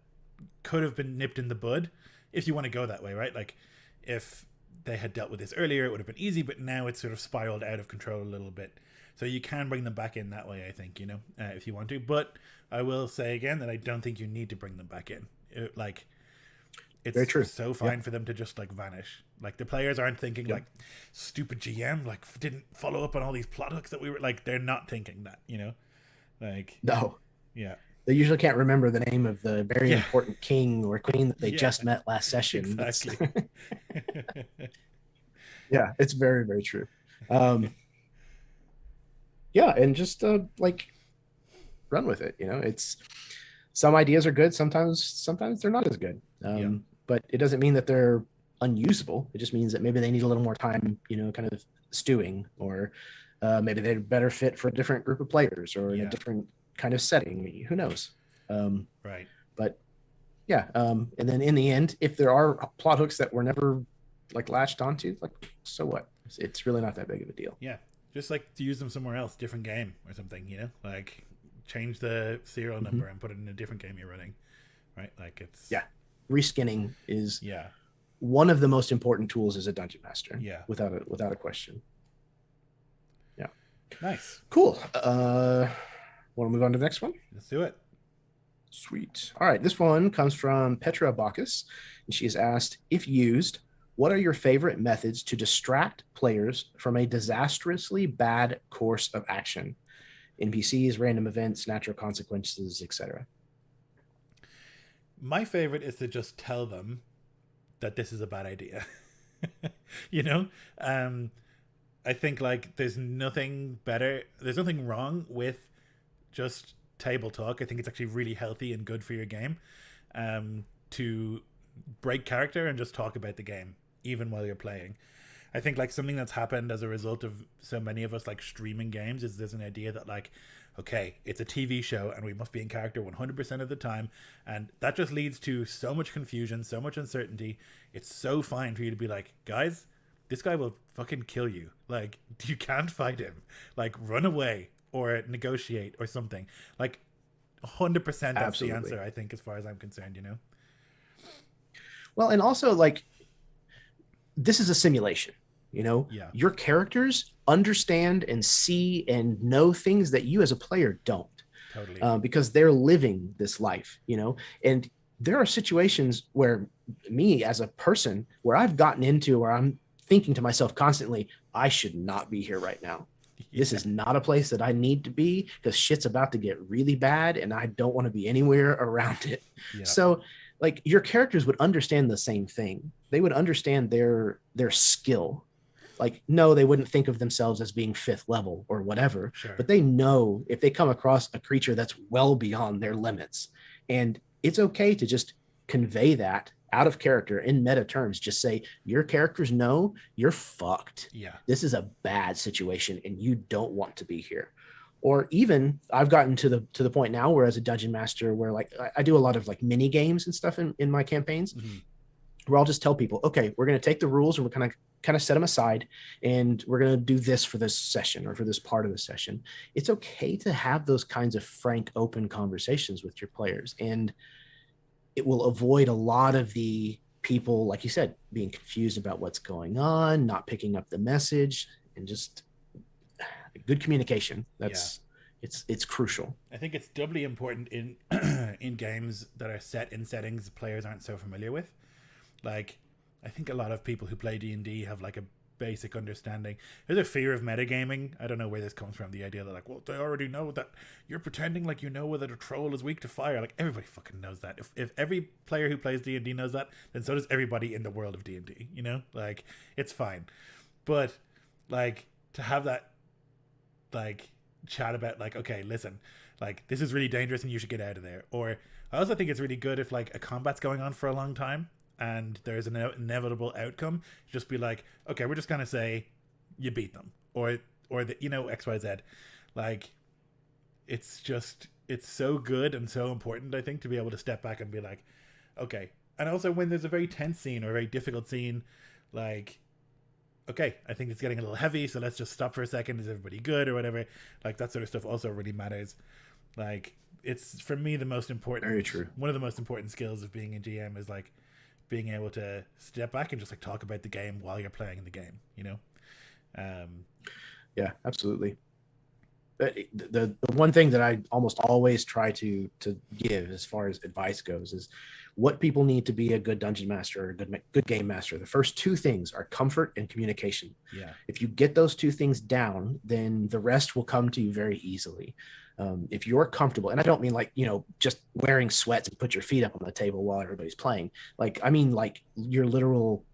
could have been nipped in the bud, if you want to go that way, right? Like, if they had dealt with this earlier, it would have been easy, but now it's sort of spiraled out of control a little bit. So you can bring them back in that way, I think, if you want to. But I will say again that I don't think you need to bring them back in. It's Very true. so fine for them to just like vanish. Like, the players aren't thinking like, stupid GM like didn't follow up on all these plot hooks that we were like. They're not thinking that, like, No. yeah. They usually can't remember the name of the very important king or queen that they just met last session. Exactly. Yeah, it's very, very true. Yeah, and just like run with it. It's some ideas are good, sometimes they're not as good. But it doesn't mean that they're unusable. It just means that maybe they need a little more time, kind of stewing, or maybe they're better fit for a different group of players or in a different kind of setting. Who knows? Right. But yeah, and then in the end, if there are plot hooks that were never like latched onto, like, so what? It's really not that big of a deal. Yeah, just like to use them somewhere else, different game or something. Like change the serial number and put it in a different game you're running, right? Like, it's reskinning is one of the most important tools as a dungeon master. Yeah, without a question. Yeah, nice, cool. Want to move on to the next one? Let's do it. Sweet. All right, this one comes from Petra Bacchus, and she has asked, if used, what are your favorite methods to distract players from a disastrously bad course of action? NPCs, random events, natural consequences, etc. My favorite is to just tell them that this is a bad idea. I think like there's nothing wrong with just table talk. I think it's actually really healthy and good for your game, to break character and just talk about the game even while you're playing. I think like something that's happened as a result of so many of us like streaming games is there's an idea that like, okay, it's a TV show and we must be in character 100% of the time, and that just leads to so much confusion, so much uncertainty. It's so fine for you to be like, guys, this guy will fucking kill you. Like, you can't fight him. Like, run away or negotiate or something. Like, 100% that's Absolutely. the answer, I think, as far as I'm concerned, Well, and also like, this is a simulation. Your characters understand and see and know things that you as a player don't. Totally. Because they're living this life, and there are situations where me as a person, where I've gotten into where I'm thinking to myself constantly, I should not be here right now. This is not a place that I need to be, because shit's about to get really bad and I don't want to be anywhere around it. So like, your characters would understand the same thing. They would understand their skill. Like, no, they wouldn't think of themselves as being 5th level or whatever, but they know if they come across a creature that's well beyond their limits. And it's okay to just convey that out of character in meta terms. Just say, your characters know you're fucked. This is a bad situation and you don't want to be here. Or even I've gotten to the point now where, as a dungeon master, where like I do a lot of like mini games and stuff in my campaigns, where I'll just tell people, okay, we're going to take the rules and we're kind of set them aside, and we're going to do this for this session or for this part of the session. It's okay to have those kinds of frank, open conversations with your players, and it will avoid a lot of the people, like you said, being confused about what's going on, not picking up the message, and just good communication. It's crucial. I think it's doubly important in in games that are set in settings players aren't so familiar with. Like, I think a lot of people who play D&D have like a basic understanding. There's a fear of metagaming. I don't know where this comes from. The idea that like, well, they already know that you're pretending like you know whether a troll is weak to fire. Like, everybody fucking knows that. If every player who plays D&D knows that, then so does everybody in the world of D&D. Like, it's fine. But like, to have that like chat about like, okay, listen, like, this is really dangerous and you should get out of there. Or I also think it's really good if like a combat's going on for a long time and there's an inevitable outcome, just be like, okay, we're just gonna say you beat them, or the, you know, XYZ. Like, it's just, it's so good and so important, I think, to be able to step back and be like, okay. And also when there's a very tense scene or a very difficult scene, like, okay, I think it's getting a little heavy, so let's just stop for a second. Is everybody good or whatever? Like, that sort of stuff also really matters. Like, it's, for me, the most important, Very true. one of the most important skills of being a GM is like being able to step back and just like talk about the game while you're playing the game, you know? Yeah, absolutely. But the one thing that I almost always try to give as far as advice goes is what people need to be a good dungeon master or a good game master. The first two things are comfort and communication. Yeah. If you get those two things down, then the rest will come to you very easily. If you're comfortable, and I don't mean like, you know, just wearing sweats and put your feet up on the table while everybody's playing. Like, I mean, like your literal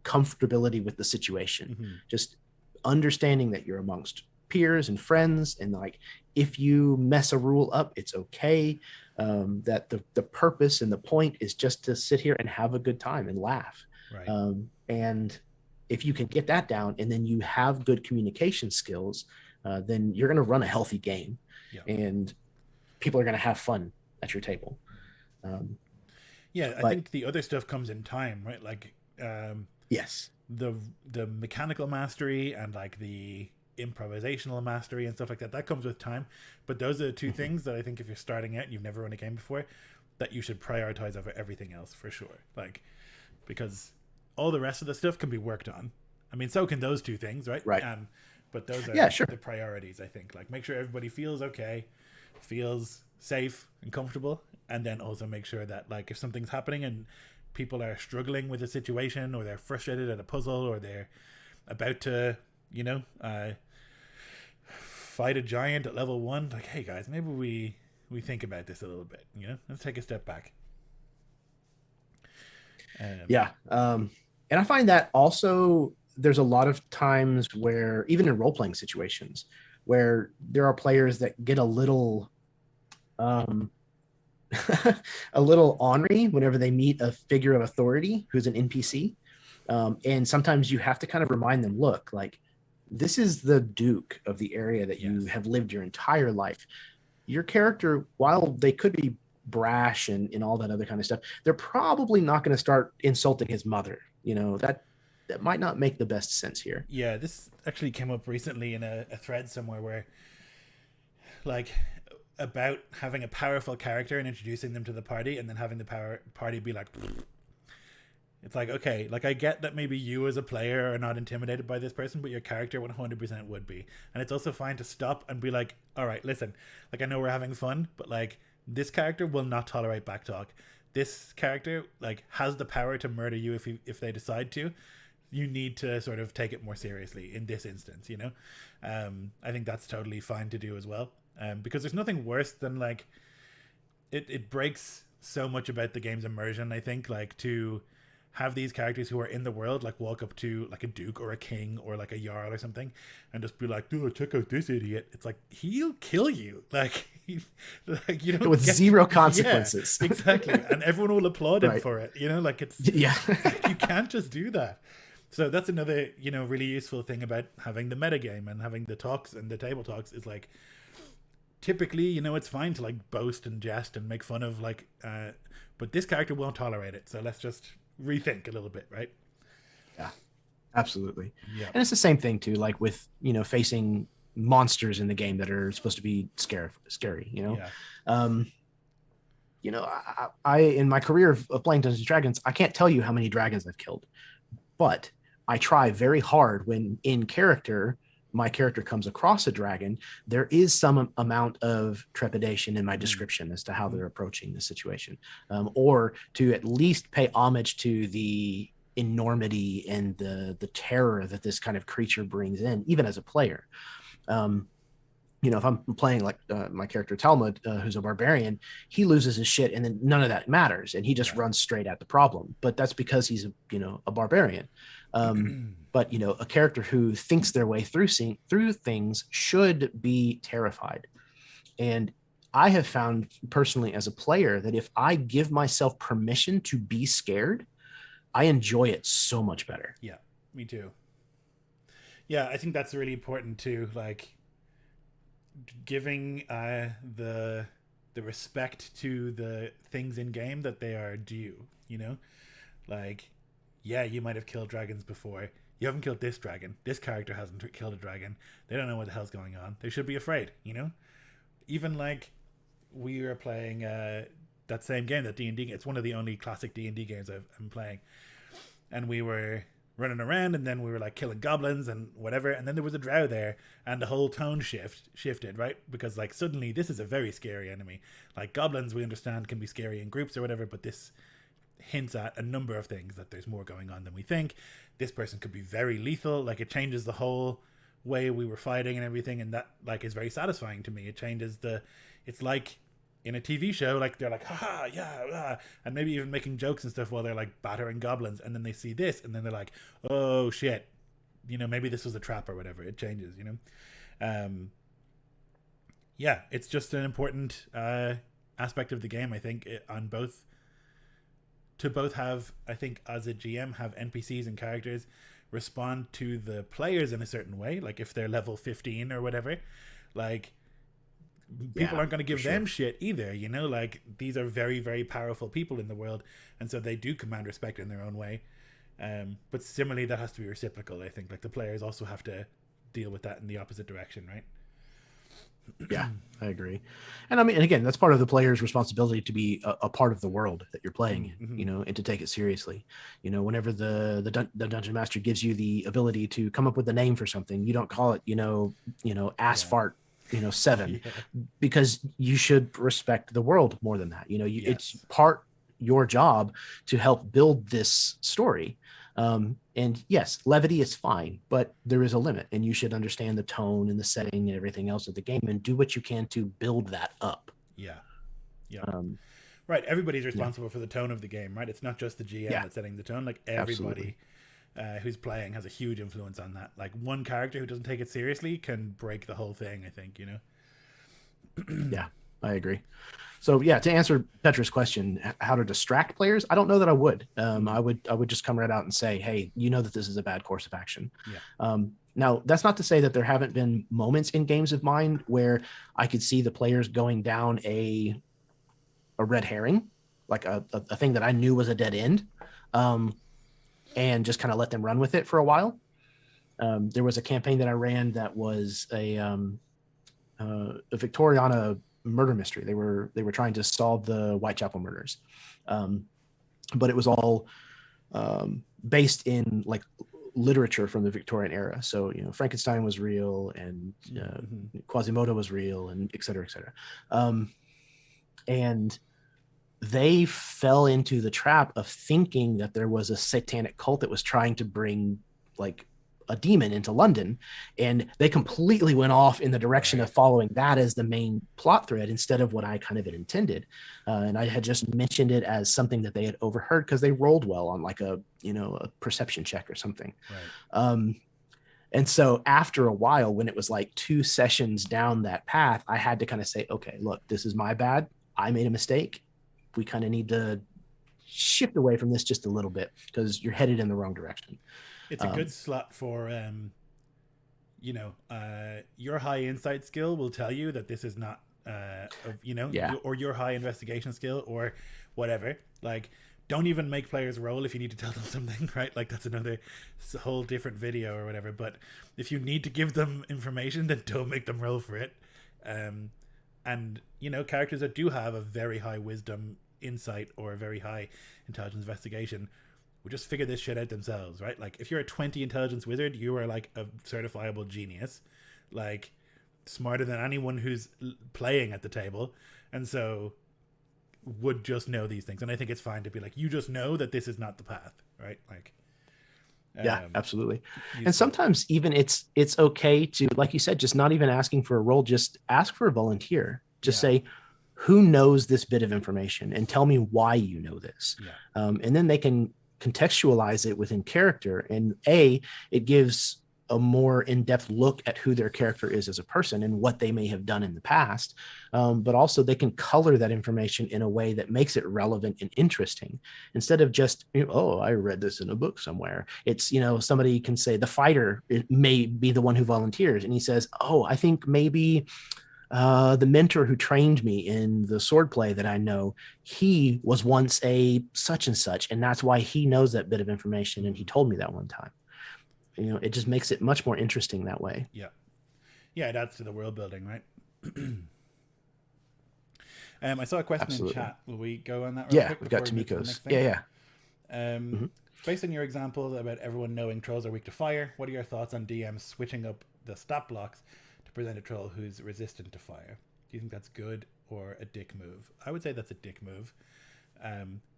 comfortability with the situation, just understanding that you're amongst peers and friends, and like if you mess a rule up, it's okay. That the purpose and the point is just to sit here and have a good time and laugh. Right. And if you can get that down, and then you have good communication skills, then you're going to run a healthy game, and people are going to have fun at your table. Yeah, I think the other stuff comes in time, right? Like, yes, the mechanical mastery and like the improvisational mastery and stuff like that comes with time. But those are the two things that I think if you're starting out and you've never run a game before, that you should prioritize over everything else for sure. Like, because all the rest of the stuff can be worked on. I mean, so can those two things, right? Right. But those are the priorities, I think. Like, make sure everybody feels okay, feels safe and comfortable, and then also make sure that, like, if something's happening and people are struggling with a situation, or they're frustrated at a puzzle, or they're about to, you know, fight a giant at level 1, like, hey guys, maybe we think about this a little bit, you know, let's take a step back. And I find that also there's a lot of times where, even in role-playing situations, where there are players that get a little a little ornery whenever they meet a figure of authority who's an NPC. And sometimes you have to kind of remind them, look, like, this is the Duke of the area that you have lived your entire life. Your character, while they could be brash and all that other kind of stuff, they're probably not going to start insulting his mother. You know, that might not make the best sense here. Yeah, this actually came up recently in a thread somewhere where, like, about having a powerful character and introducing them to the party, and then having the party be like, it's like, okay, like, I get that maybe you as a player are not intimidated by this person, but your character 100% would be. And it's also fine to stop and be like, all right, listen, like, I know we're having fun, but like, this character will not tolerate backtalk. This character, like, has the power to murder you if they decide to. You need to sort of take it more seriously in this instance, you know? I think that's totally fine to do as well. Because there's nothing worse than, like, it breaks so much about the game's immersion, I think, like, to have these characters who are in the world, like, walk up to, like, a duke or a king or, like, a jarl or something and just be like, dude, check out this idiot. It's like, he'll kill you. Like, like, you don't with zero consequences. Yeah, exactly. And everyone will applaud him for it, you know? Like, it's, like, you can't just do that. So that's another, you know, really useful thing about having the metagame and having the talks and the table talks is, like, typically, you know, it's fine to, like, boast and jest and make fun of, like, but this character won't tolerate it. So let's just rethink a little bit, right? Yeah, absolutely. Yeah. And it's the same thing too, like with, you know, facing monsters in the game that are supposed to be scary, you know? Yeah. You know, I in my career of playing Dungeons and Dragons, I can't tell you how many dragons I've killed, but I try very hard when in character, my character comes across a dragon, there is some amount of trepidation in my description as to how they're approaching the situation, or to at least pay homage to the enormity and the terror that this kind of creature brings in, even as a player. You know, if I'm playing like my character Talmud, who's a barbarian, he loses his shit and then none of that matters. And he just runs straight at the problem. But that's because he's, a barbarian. But, you know, a character who thinks their way through things should be terrified. And I have found personally as a player that if I give myself permission to be scared, I enjoy it so much better. Yeah, me too. Yeah, I think that's really important too. Like giving the respect to the things in game that they are due. You know, like yeah, you might have killed dragons before. You haven't killed this dragon. This character hasn't killed a dragon. They don't know what the hell's going on. They should be afraid. You know, even like we were playing that same game, that D&D. It's one of the only classic D&D games I'm playing, and we were running around, and then we were like killing goblins and whatever, and then there was a drow there, and the whole tone shifted, right? Because like suddenly this is a very scary enemy. Like goblins, we understand, can be scary in groups or whatever, but this hints at a number of things, that there's more going on than we think. This person could be very lethal. Like it changes the whole way we were fighting and everything, and that like is very satisfying to me. It changes it's like in a TV show, like they're like, haha, yeah, and maybe even making jokes and stuff while they're like battering goblins, and then they see this, and then they're like, oh shit, you know, maybe this was a trap or whatever. It changes, you know. Yeah, it's just an important aspect of the game, I think, on both, to both have, I think, as a GM, have NPCs and characters respond to the players in a certain way, like if they're level 15 or whatever, like people aren't going to give them shit either, you know. Like these are very, very powerful people in the world, and so they do command respect in their own way. But similarly, that has to be reciprocal, I think. Like the players also have to deal with that in the opposite direction, right? Yeah, I agree. And I mean, and again, that's part of the player's responsibility to be a part of the world that you're playing in, you know, and to take it seriously. You know, whenever the dungeon master gives you the ability to come up with a name for something, you don't call it, you know, ass fart, 7, because you should respect the world more than that. You know, it's part your job to help build this story. And yes, levity is fine, but there is a limit, and you should understand the tone and the setting and everything else of the game, and do what you can to build that up. Yeah. Right. Everybody's responsible for the tone of the game, right? It's not just the GM that's setting the tone. Like everybody who's playing has a huge influence on that. Like one character who doesn't take it seriously can break the whole thing, I think, you know? Yeah, I agree. So yeah, to answer Petra's question, how to distract players, I don't know that I would. I would just come right out and say, hey, you know that this is a bad course of action. Now, that's not to say that there haven't been moments in games of mine where I could see the players going down a red herring, like a thing that I knew was a dead end, and just kind of let them run with it for a while. There was a campaign that I ran that was a Victoriana murder mystery. They were trying to solve the Whitechapel murders, but it was all based in like literature from the Victorian era. So Frankenstein was real, and Quasimodo was real, and et cetera, et cetera. And they fell into the trap of thinking that there was a satanic cult that was trying to bring like a demon into London, and they completely went off in the direction of following that as the main plot thread instead of what I kind of had intended. And I had just mentioned it as something that they had overheard because they rolled well on like a perception check or something. And so after a while, when it was like 2 sessions down that path, I had to kind of say, okay, look, this is my bad. I made a mistake. We kind of need to shift away from this just a little bit because you're headed in the wrong direction. It's a good slot for, your high insight skill will tell you that this is not, or your high investigation skill or whatever. Like, don't even make players roll if you need to tell them something, right? Like, that's another whole different video or whatever. But if you need to give them information, then don't make them roll for it. And, characters that do have a very high wisdom, insight, or a very high intelligence investigation will just figure this shit out themselves, right? Like, if you're a 20 intelligence wizard, you are like a certifiable genius, like smarter than anyone who's playing at the table, and so would just know these things. And I think it's fine to be like, you just know that this is not the path, right? Like, yeah, absolutely. And sometimes even it's okay to, like you said, just not even asking for a role, just ask for a volunteer. Just say, who knows this bit of information, and tell me why you know this. And then they can contextualize it within character, and it gives a more in-depth look at who their character is as a person and what they may have done in the past. But also they can color that information in a way that makes it relevant and interesting instead of just, oh, I read this in a book somewhere. It's, somebody can say the fighter may be the one who volunteers, and he says, oh, I think maybe the mentor who trained me in the swordplay that I know, he was once a such and such, and that's why he knows that bit of information, and he told me that one time. It just makes it much more interesting that way. Yeah, it adds to the world building, right? I saw a question Absolutely. in chat. Will we go on that real quick? We've got Tamiko's. Yeah. Based on your example about everyone knowing trolls are weak to fire, what are your thoughts on DMs switching up the stat blocks to present a troll who's resistant to fire? Do you think that's good or a dick move? I would say that's a dick move,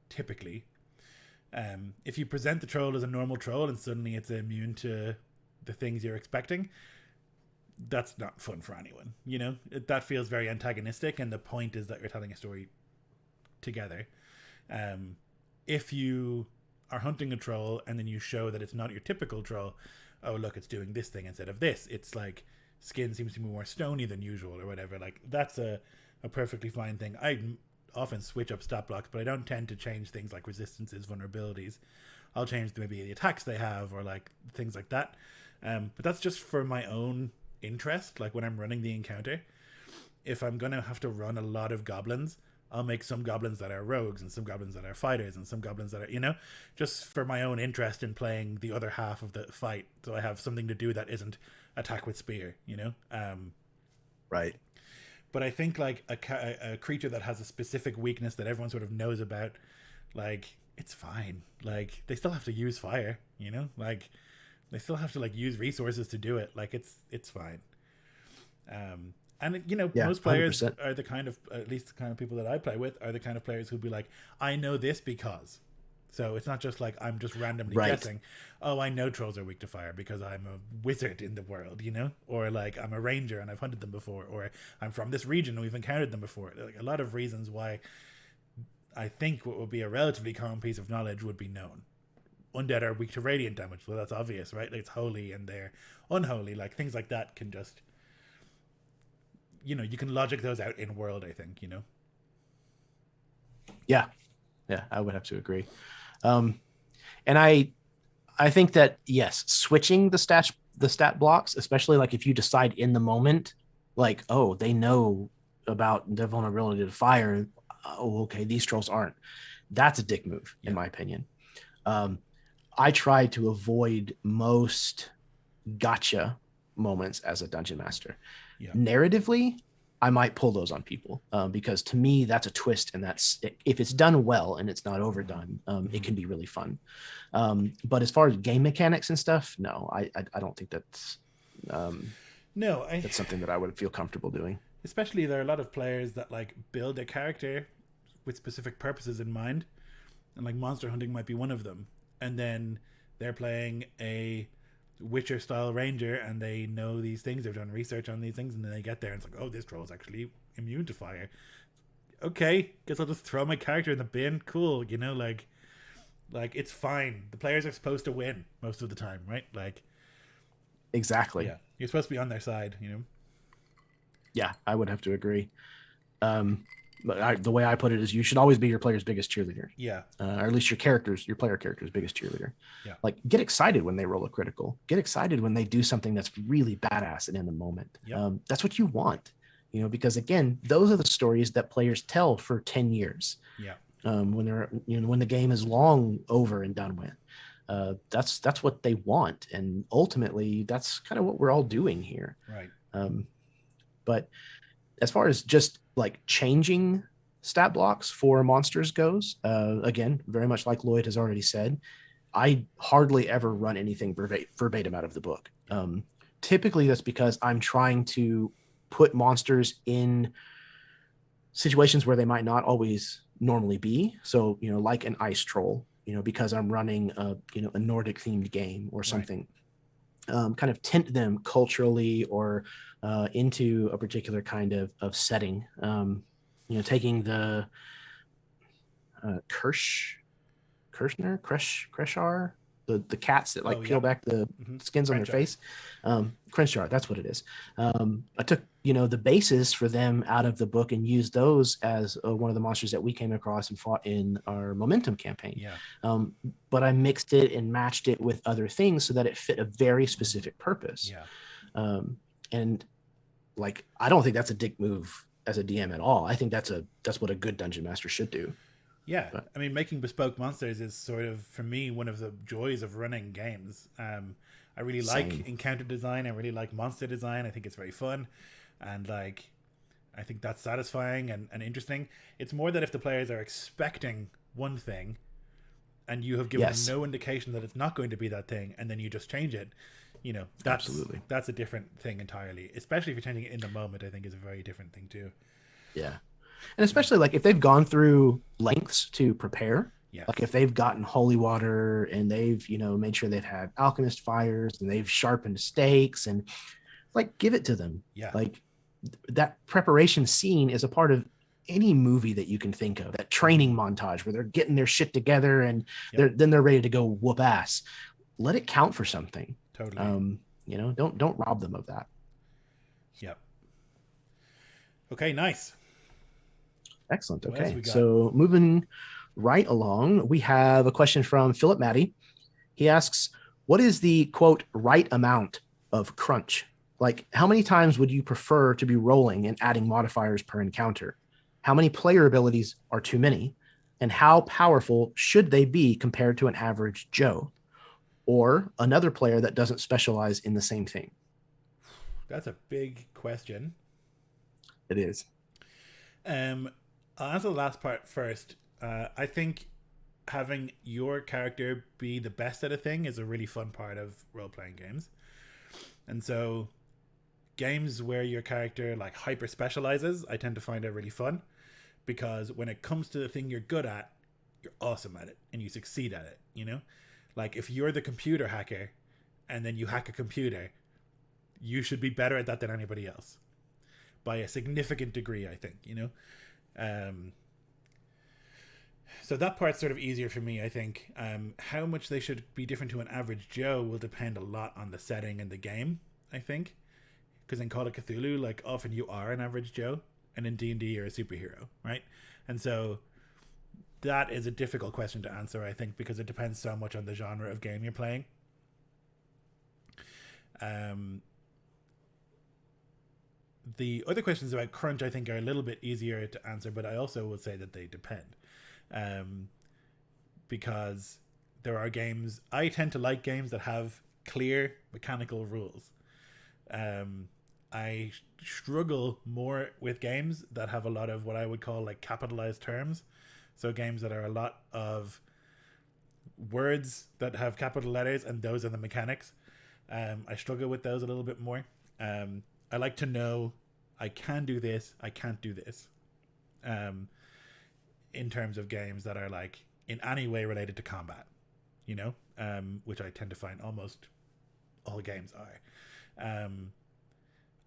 typically. If you present the troll as a normal troll and suddenly it's immune to the things you're expecting, that's not fun for anyone. That feels very antagonistic, and the point is that you're telling a story together. If you are hunting a troll and then you show that it's not your typical troll, oh look, it's doing this thing instead of this, it's like skin seems to be more stony than usual or whatever, like that's a perfectly fine thing. I often switch up stat blocks, but I don't tend to change things like resistances, vulnerabilities. I'll change maybe the attacks they have or like things like that. But that's just for my own interest. Like when I'm running the encounter, if I'm going to have to run a lot of goblins, I'll make some goblins that are rogues and some goblins that are fighters and some goblins that are, just for my own interest in playing the other half of the fight. So I have something to do that isn't attack with spear, Right. But I think like a creature that has a specific weakness that everyone sort of knows about, like it's fine. Like they still have to use fire, like they still have to like use resources to do it. Like it's fine. And most players 100%. are the kind of, at least the kind of people that I play with are the kind of players who'd be like, I know this because. So it's not just like I'm just randomly guessing, oh, I know trolls are weak to fire because I'm a wizard in the world, or like I'm a ranger and I've hunted them before, or I'm from this region and we've encountered them before. Like a lot of reasons why I think what would be a relatively common piece of knowledge would be known. Undead are weak to radiant damage, well that's obvious, right? Like it's holy and they're unholy, like things like that can just, you can logic those out in world, I think, Yeah, I would have to agree. And I think that yes, switching the stat blocks, especially like if you decide in the moment, like, oh, they know about their vulnerability to fire. Oh, okay, these trolls aren't. That's a dick move, in my opinion. I try to avoid most gotcha moments as a dungeon master. Narratively, I might pull those on people because to me that's a twist, and that's if it's done well and it's not overdone, it can be really fun. But as far as game mechanics and stuff, no, I don't think that's that's something that I would feel comfortable doing. Especially there are a lot of players that like build a character with specific purposes in mind, and like monster hunting might be one of them, and then they're playing a Witcher style ranger and they know these things, they've done research on these things, and then they get there and it's like, oh, this troll is actually immune to fire. Okay, guess I'll just throw my character in the bin. Cool, like it's fine. The players are supposed to win most of the time, right? Like exactly. Yeah, you're supposed to be on their side, Yeah, I would have to agree. But the way I put it is you should always be your player's biggest cheerleader. Yeah. Or at least your player character's biggest cheerleader. Yeah. Like get excited when they roll a critical. Get excited when they do something that's really badass and in the moment. Yep. That's what you want, because again, those are the stories that players tell for 10 years. Yeah. When they're, when the game is long over and done with. That's what they want. And ultimately that's kind of what we're all doing here. Right. But as far as just like changing stat blocks for monsters goes, again, very much like Lloyd has already said, I hardly ever run anything verbatim out of the book. Typically that's because I'm trying to put monsters in situations where they might not always normally be. So, like an ice troll, because I'm running a Nordic themed game or something. Right. Kind of tint them culturally or into a particular kind of setting. Taking the Kreshar, the cats that like peel yeah. back the skins on their Crenshaw. face. Crenshaw, that's what it is. I took, the basis for them out of the book and used those as one of the monsters that we came across and fought in our Momentum campaign. Yeah. But I mixed it and matched it with other things so that it fit a very specific purpose. Yeah. And like, I don't think that's a dick move as a DM at all. I think that's what a good dungeon master should do. Yeah, I mean, making bespoke monsters is sort of, for me, one of the joys of running games. I really like encounter design. I really like monster design. I think it's very fun. And, like, I think that's satisfying and interesting. It's more that if the players are expecting one thing and you have given them no indication that it's not going to be that thing, and then you just change it, that's a different thing entirely. Especially if you're changing it in the moment, I think is a very different thing, too. Yeah. And especially like if they've gone through lengths to prepare, like if they've gotten holy water and they've, made sure they've had alchemist fires and they've sharpened stakes, and like, give it to them. Yeah. Like that preparation scene is a part of any movie that you can think of, that training montage where they're getting their shit together and they're ready to go whoop ass. Let it count for something. Totally. Don't rob them of that. Yep. Okay, nice. Excellent. Okay, so moving right along, we have a question from Philip Matty. He asks, what is the, quote, right amount of crunch? Like, how many times would you prefer to be rolling and adding modifiers per encounter? How many player abilities are too many? And how powerful should they be compared to an average Joe or another player that doesn't specialize in the same thing? That's a big question. It is. I'll answer the last part first. I think having your character be the best at a thing is a really fun part of role-playing games. And so games where your character like hyper specializes, I tend to find it really fun, because when it comes to the thing you're good at, you're awesome at it and you succeed at it, Like if you're the computer hacker and then you hack a computer, you should be better at that than anybody else by a significant degree, I think, so that part's sort of easier for me, I think. How much they should be different to an average Joe will depend a lot on the setting and the game, I think. Because in Call of Cthulhu, like, often you are an average Joe, and in D&D you're a superhero, right? And so that is a difficult question to answer, I think, because it depends so much on the genre of game you're playing. The other questions about crunch, I think, are a little bit easier to answer, but I also would say that they depend. Because there are games, I tend to like games that have clear mechanical rules. I struggle more with games that have a lot of what I would call like capitalized terms. So games that are a lot of words that have capital letters, and those are the mechanics. I struggle with those a little bit more. I like to know I can do this, I can't do this. In terms of games that are like in any way related to combat, which I tend to find almost all games are.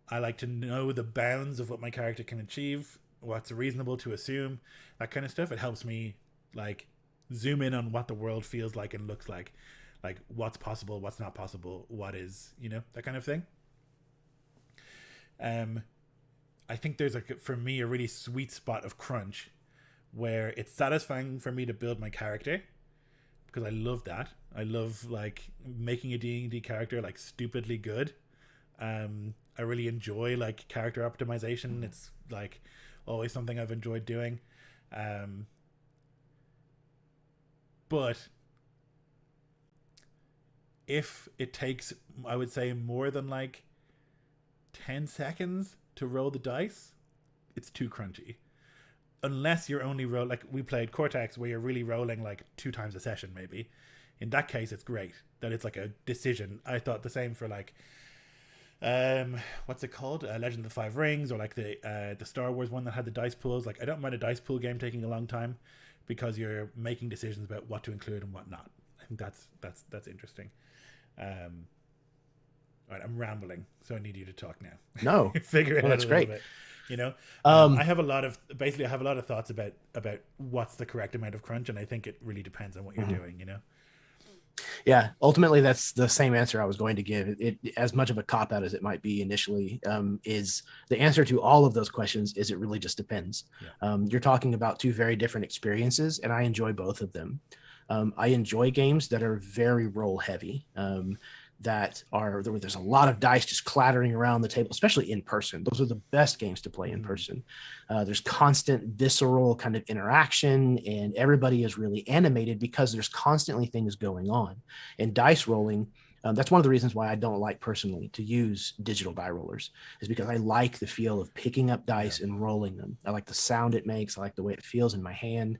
I like to know the bounds of what my character can achieve, what's reasonable to assume, that kind of stuff. It helps me like zoom in on what the world feels like and looks like what's possible, what's not possible, what is, that kind of thing. I think there's for me a really sweet spot of crunch where it's satisfying for me to build my character, because I love that. I love like making a D&D character like stupidly good. I really enjoy like character optimization. It's like always something I've enjoyed doing. But if it takes, I would say, more than like 10 seconds to roll the dice, it's too crunchy. Unless you're only like we played Cortex, where you're really rolling like 2 times a session, maybe. In that case, it's great that it's like a decision. I thought the same for like, what's it called? Legend of the Five Rings, or like the Star Wars one that had the dice pools. Like, I don't mind a dice pool game taking a long time, because you're making decisions about what to include and what not. I think that's interesting. All right, I'm rambling, so I need you to talk now. No, figure it out. That's great. Bit. I have a lot of thoughts about what's the correct amount of crunch, and I think it really depends on what you're doing. Yeah, ultimately, that's the same answer I was going to give. It as much of a cop out as it might be initially, is the answer to all of those questions. Is it really just depends? Yeah. You're talking about two very different experiences, and I enjoy both of them. I enjoy games that are very roll heavy. That are there's a lot of dice just clattering around the table, especially in person. Those are the best games to play in person. There's constant visceral kind of interaction, and everybody is really animated because there's constantly things going on. And dice rolling, that's one of the reasons why I don't like personally to use digital die rollers, is because I like the feel of picking up dice and rolling them. I like the sound it makes. I like the way it feels in my hand.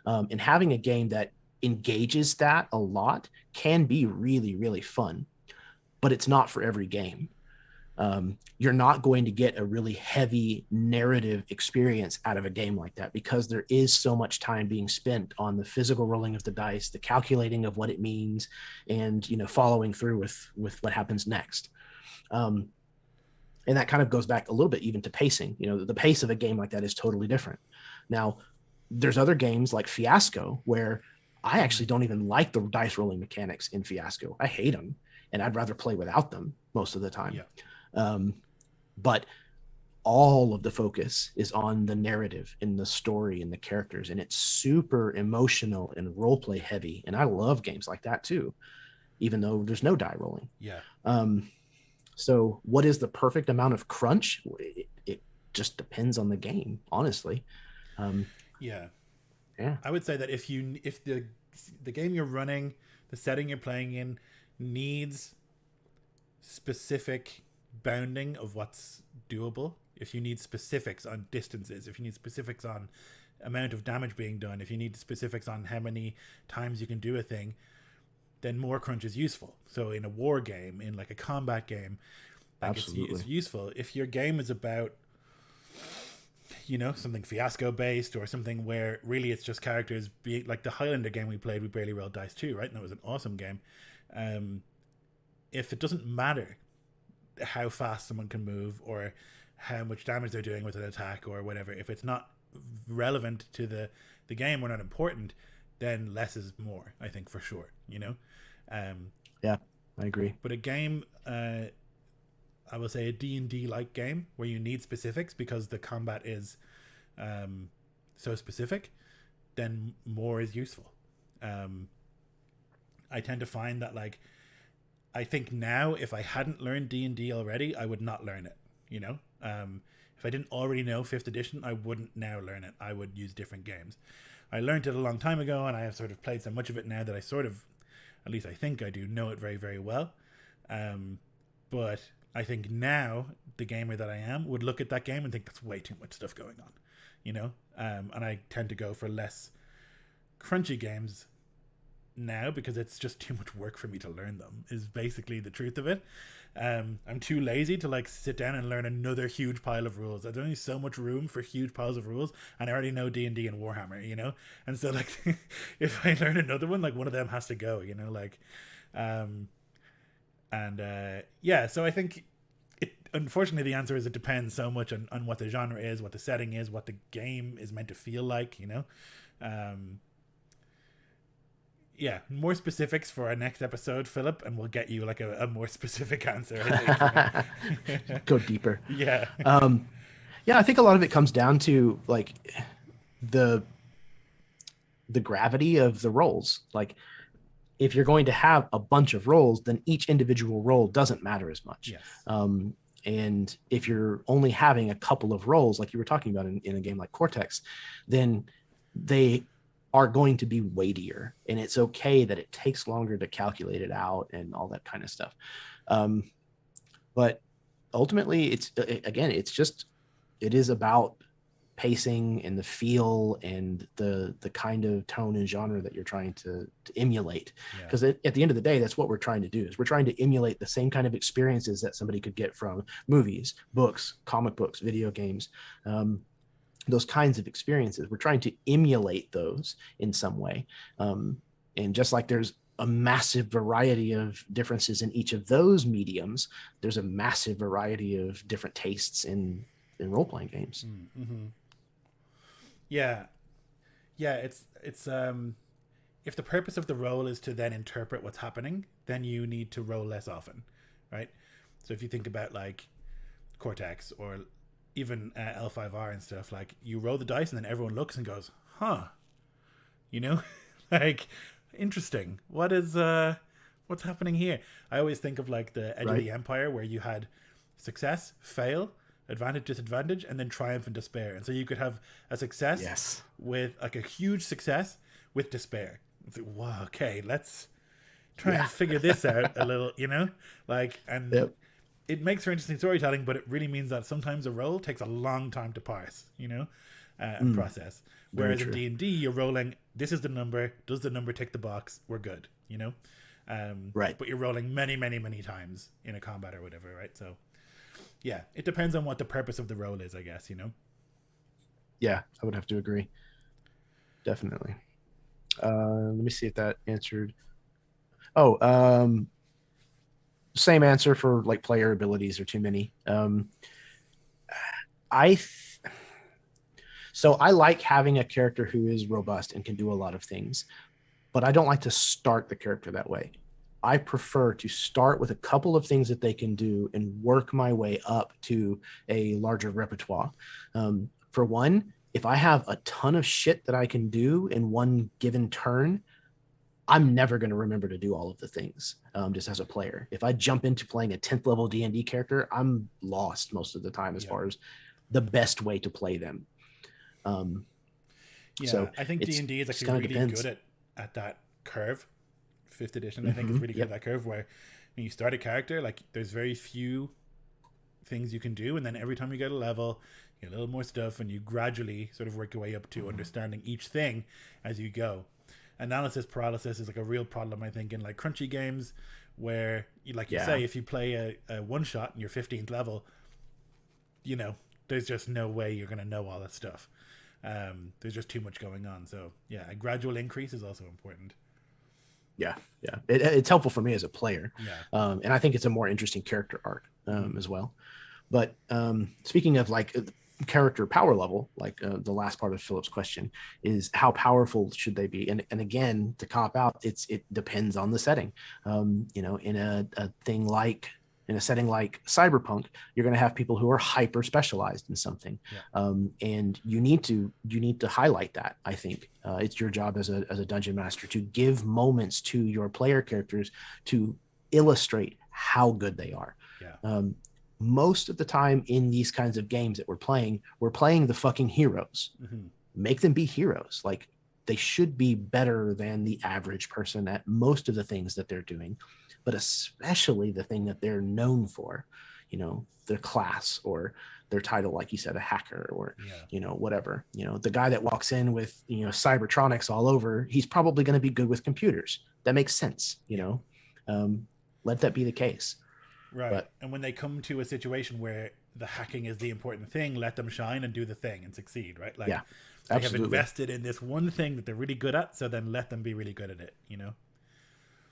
And having a game that engages that a lot can be really, really fun, but it's not for every game. You're not going to get a really heavy narrative experience out of a game like that because there is so much time being spent on the physical rolling of the dice, the calculating of what it means, and following through with what happens next. And that kind of goes back a little bit even to pacing. The pace of a game like that is totally different. Now, there's other games like Fiasco where I actually don't even like the dice rolling mechanics in Fiasco. I hate them, and I'd rather play without them most of the time. Yeah. But all of the focus is on the narrative and the story and the characters, and it's super emotional and role play heavy. And I love games like that too, even though there's no die rolling. Yeah. So what is the perfect amount of crunch? It just depends on the game, honestly. Yeah. Yeah. I would say that if the game you're running, the setting you're playing in needs specific bounding of what's doable, if you need specifics on distances, if you need specifics on amount of damage being done, if you need specifics on how many times you can do a thing, then more crunch is useful. So in a war game, in like a combat game, like it's useful. If your game is about something Fiasco based, or something where really it's just characters being like the Highlander game we played, we barely rolled dice too, right? And that was an awesome game. If it doesn't matter how fast someone can move or how much damage they're doing with an attack or whatever, if it's not relevant to the game or not important, then less is more, I think, for sure. Yeah, I agree. But a game, I will say a D&D like game where you need specifics because the combat is so specific, then more is useful. I tend to find that, like, I think now if I hadn't learned D&D already, I would not learn it. If I didn't already know 5th edition, I wouldn't now learn it. I would use different games. I learned it a long time ago, and I have sort of played so much of it now that I sort of, at least I think I do, know it very, very well. But I think now the gamer that I am would look at that game and think that's way too much stuff going on, and I tend to go for less crunchy games now because it's just too much work for me to learn them, is basically the truth of it. I'm too lazy to like sit down and learn another huge pile of rules. There's only so much room for huge piles of rules, and I already know D&D and Warhammer, and so like if I learn another one, like one of them has to go, so I think unfortunately the answer is it depends so much on what the genre is, what the setting is, what the game is meant to feel like. More specifics for our next episode, Philip, and we'll get you like a more specific answer, I think. Go deeper. Yeah. I think a lot of it comes down to like the gravity of the roles. Like if you're going to have a bunch of roles, then each individual role doesn't matter as much. Yes. And if you're only having a couple of roles, like you were talking about in a game like Cortex, then they are going to be weightier, and it's okay that it takes longer to calculate it out and all that kind of stuff. But ultimately, it is about pacing and the feel and the kind of tone and genre that you're trying to emulate. Because at the end of the day, that's what we're trying to do, is we're trying to emulate the same kind of experiences that somebody could get from movies, books, comic books, video games, those kinds of experiences. We're trying to emulate those in some way. And just like there's a massive variety of differences in each of those mediums, there's a massive variety of different tastes in role-playing games. Mm-hmm. Yeah, it's if the purpose of the role is to then interpret what's happening, then you need to roll less often, right? So if you think about like Cortex or even L5R and stuff, like you roll the dice and then everyone looks and goes, huh, you know, like interesting. What's happening here? I always think of like the Edge of the Empire, where you had success, fail, advantage, disadvantage, and then triumph and despair. And so you could have a success with like a huge success with despair. It's like, wow, okay, let's try and figure this out a little, you know, like, and it makes for interesting storytelling, but it really means that sometimes a roll takes a long time to parse, you know, and process. Whereas in D&D, you're rolling, this is the number, does the number tick the box, we're good, you know? But you're rolling many, many, many times in a combat or whatever, right? So, yeah, it depends on what the purpose of the roll is, I guess, you know? Yeah, I would have to agree. Definitely. Let me see if that answered. Same answer for like player abilities are too many. So I like having a character who is robust and can do a lot of things, but I don't like to start the character that way. I prefer to start with a couple of things that they can do and work my way up to a larger repertoire. For one, if I have a ton of shit that I can do in one given turn, I'm never going to remember to do all of the things just as a player. If I jump into playing a 10th level D&D character, I'm lost most of the time as far as the best way to play them. So I think D&D is actually really good at that curve. 5th edition, I think, is really good at that curve, where when you start a character, like there's very few things you can do, and then every time you get a level, you get a little more stuff, and you gradually sort of work your way up to understanding each thing as you go. Analysis paralysis is like a real problem, I think, in like crunchy games, where you say, if you play a one shot in your 15th level, you know, there's just no way you're going to know all that stuff. There's just too much going on. So yeah, a gradual increase is also important. Yeah. It's helpful for me as a player. And I think it's a more interesting character arc as well. But speaking of like character power level, like the last part of Philip's question is how powerful should they be? And again, to cop out, it depends on the setting. You know, in a setting like Cyberpunk, you're going to have people who are hyper specialized in something, and you need to highlight that. I think it's your job as a dungeon master to give moments to your player characters to illustrate how good they are. Most of the time in these kinds of games that we're playing the fucking heroes. Make them be heroes. Like, they should be better than the average person at most of the things that they're doing, but especially the thing that they're known for, you know, their class or their title, like you said, a hacker or, you know, whatever. You know, the guy that walks in with, you know, Cybertronics all over, he's probably going to be good with computers. That makes sense, you know. Let that be the case. Right. But, and when they come to a situation where the hacking is the important thing, let them shine and do the thing and succeed, right? Like, they have invested in this one thing that they're really good at, so then let them be really good at it, you know?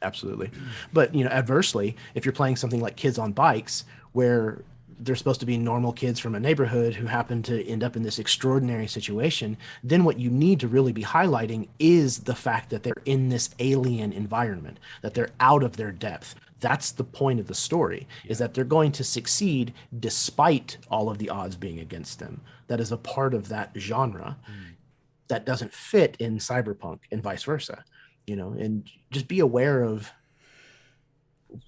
Absolutely. But, you know, adversely, if you're playing something like Kids on Bikes, where they're supposed to be normal kids from a neighborhood who happen to end up in this extraordinary situation, then what you need to really be highlighting is the fact that they're in this alien environment, that they're out of their depth. That's the point of the story, is that they're going to succeed despite all of the odds being against them. That is a part of that genre that doesn't fit in Cyberpunk and vice versa, you know, and just be aware of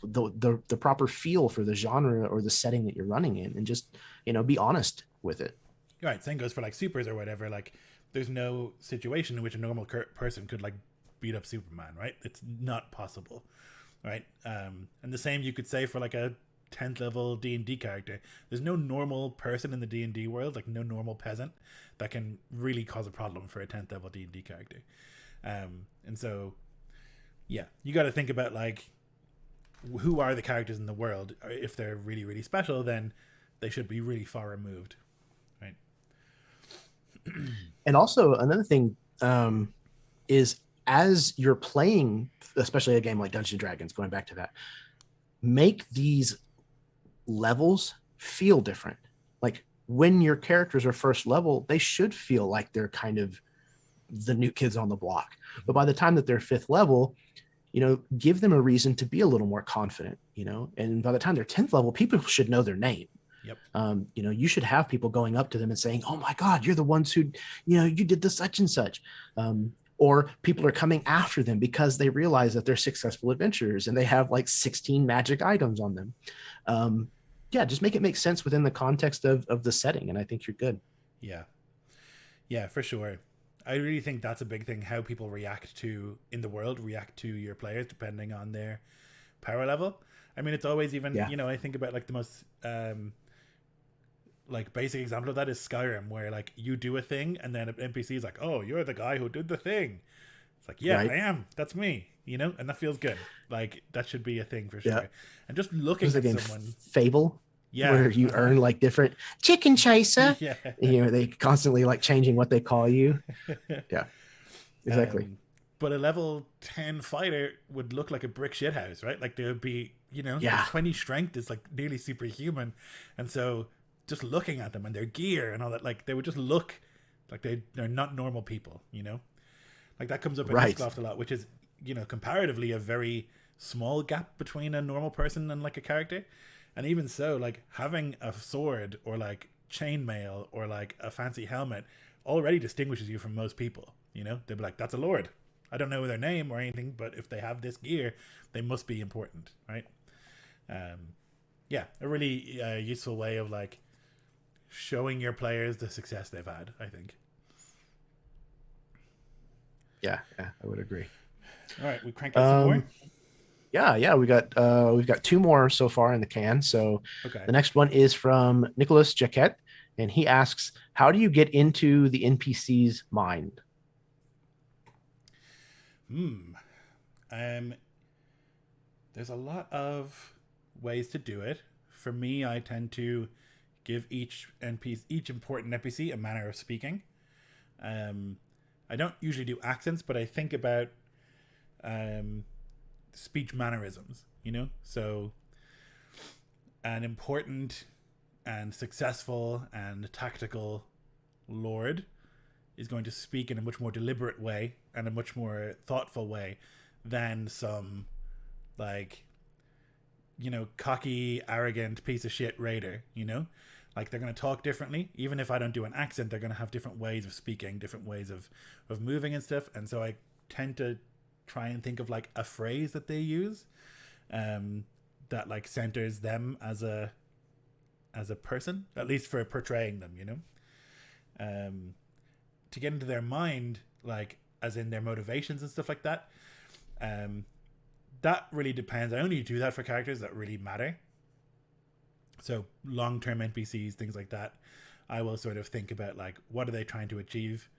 the proper feel for the genre or the setting that you're running in, and just, you know, be honest with it. Right. Same goes for like supers or whatever. Like, there's no situation in which a normal person could like beat up Superman, right? It's not possible, right? And the same you could say for like a 10th level D&D character. There's no normal person in the D&D world, like no normal peasant that can really cause a problem for a 10th level D&D character. And so, yeah, you got to think about like, who are the characters in the world? If they're really, really special, then they should be really far removed, right? And also another thing is, as you're playing, especially a game like Dungeons and Dragons, going back to that, make these levels feel different. Like, when your characters are first level, they should feel like they're kind of the new kids on the block. But by the time that they're 5th level, give them a reason to be a little more confident, and by the time they're 10th level, people should know their name. Yep. You should have people going up to them and saying, "Oh my God, you're the ones who, you did the such and such." Or people are coming after them because they realize that they're successful adventurers and they have like 16 magic items on them. Just make it make sense within the context of the setting, and I think you're good. Yeah, for sure. I really think that's a big thing, how people react to your players depending on their power level. I mean, it's always even, I think about like the most like basic example of that is Skyrim, where like you do a thing and then an NPC is like, "Oh, you're the guy who did the thing." It's like, yeah, right. I am. That's me, and that feels good. Like that should be a thing for sure. Yeah. And just looking at someone. Fable. Yeah. Where you earn like different chicken chaser. Yeah. They constantly like changing what they call you. Yeah. Exactly. But a level 10 fighter would look like a brick shithouse, right? Like there would be, Yeah. 20 strength is like nearly superhuman. And so just looking at them and their gear and all that, like they would just look like they're not normal people, Like that comes up in Mistloft a lot, which is, comparatively a very small gap between a normal person and like a character. And even so, like having a sword or like chainmail or like a fancy helmet already distinguishes you from most people. They'd be like, "That's a lord. I don't know their name or anything, but if they have this gear, they must be important," right? A really useful way of like showing your players the success they've had, I think. Yeah, I would agree. All right, we cranked out some more. Yeah, we've got 2 more so far in the can. So okay. The next one is from Nicholas Jaquette, and he asks, "How do you get into the NPC's mind?" There's a lot of ways to do it. For me, I tend to give each important NPC a manner of speaking. I don't usually do accents, but I think about speech mannerisms, So an important and successful and tactical lord is going to speak in a much more deliberate way and a much more thoughtful way than some like cocky, arrogant piece of shit raider, Like they're going to talk differently. Even if I don't do an accent, they're going to have different ways of speaking, different ways of moving and stuff. And so I tend to try and think of like a phrase that they use that like centers them as a person, at least for portraying them, to get into their mind, like as in their motivations and stuff like that. That really depends. I only do that for characters that really matter. So long-term NPCs, things like that, I will sort of think about like, what are they trying to achieve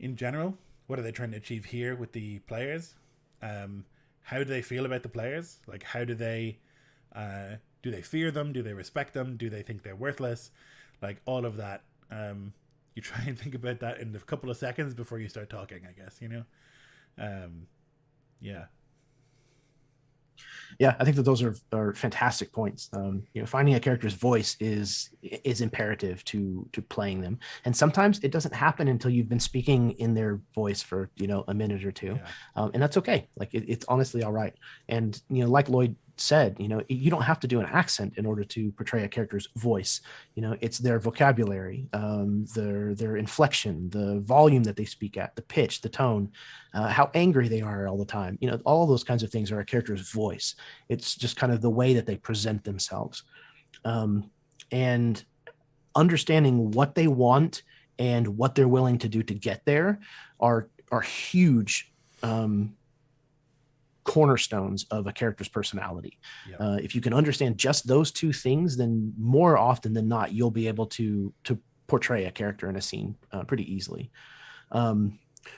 in general? What are they trying to achieve here with the players? How do they feel about the players? Like, how do they fear them? Do they respect them? Do they think they're worthless? Like all of that. You try and think about that in a couple of seconds before you start talking, I guess, Yeah. Yeah, I think that those are fantastic points. Finding a character's voice is imperative to playing them, and sometimes it doesn't happen until you've been speaking in their voice for a minute or two, and that's okay. Like it's honestly all right. And like Lloyd said, you don't have to do an accent in order to portray a character's voice. It's their vocabulary, their inflection, the volume that they speak at, the pitch, the tone, how angry they are all the time. All those kinds of things are a character's voice. It's just kind of the way that they present themselves, and understanding what they want and what they're willing to do to get there are huge cornerstones of a character's personality. Yep. If you can understand just those 2 things, then more often than not, you'll be able to portray a character in a scene pretty easily.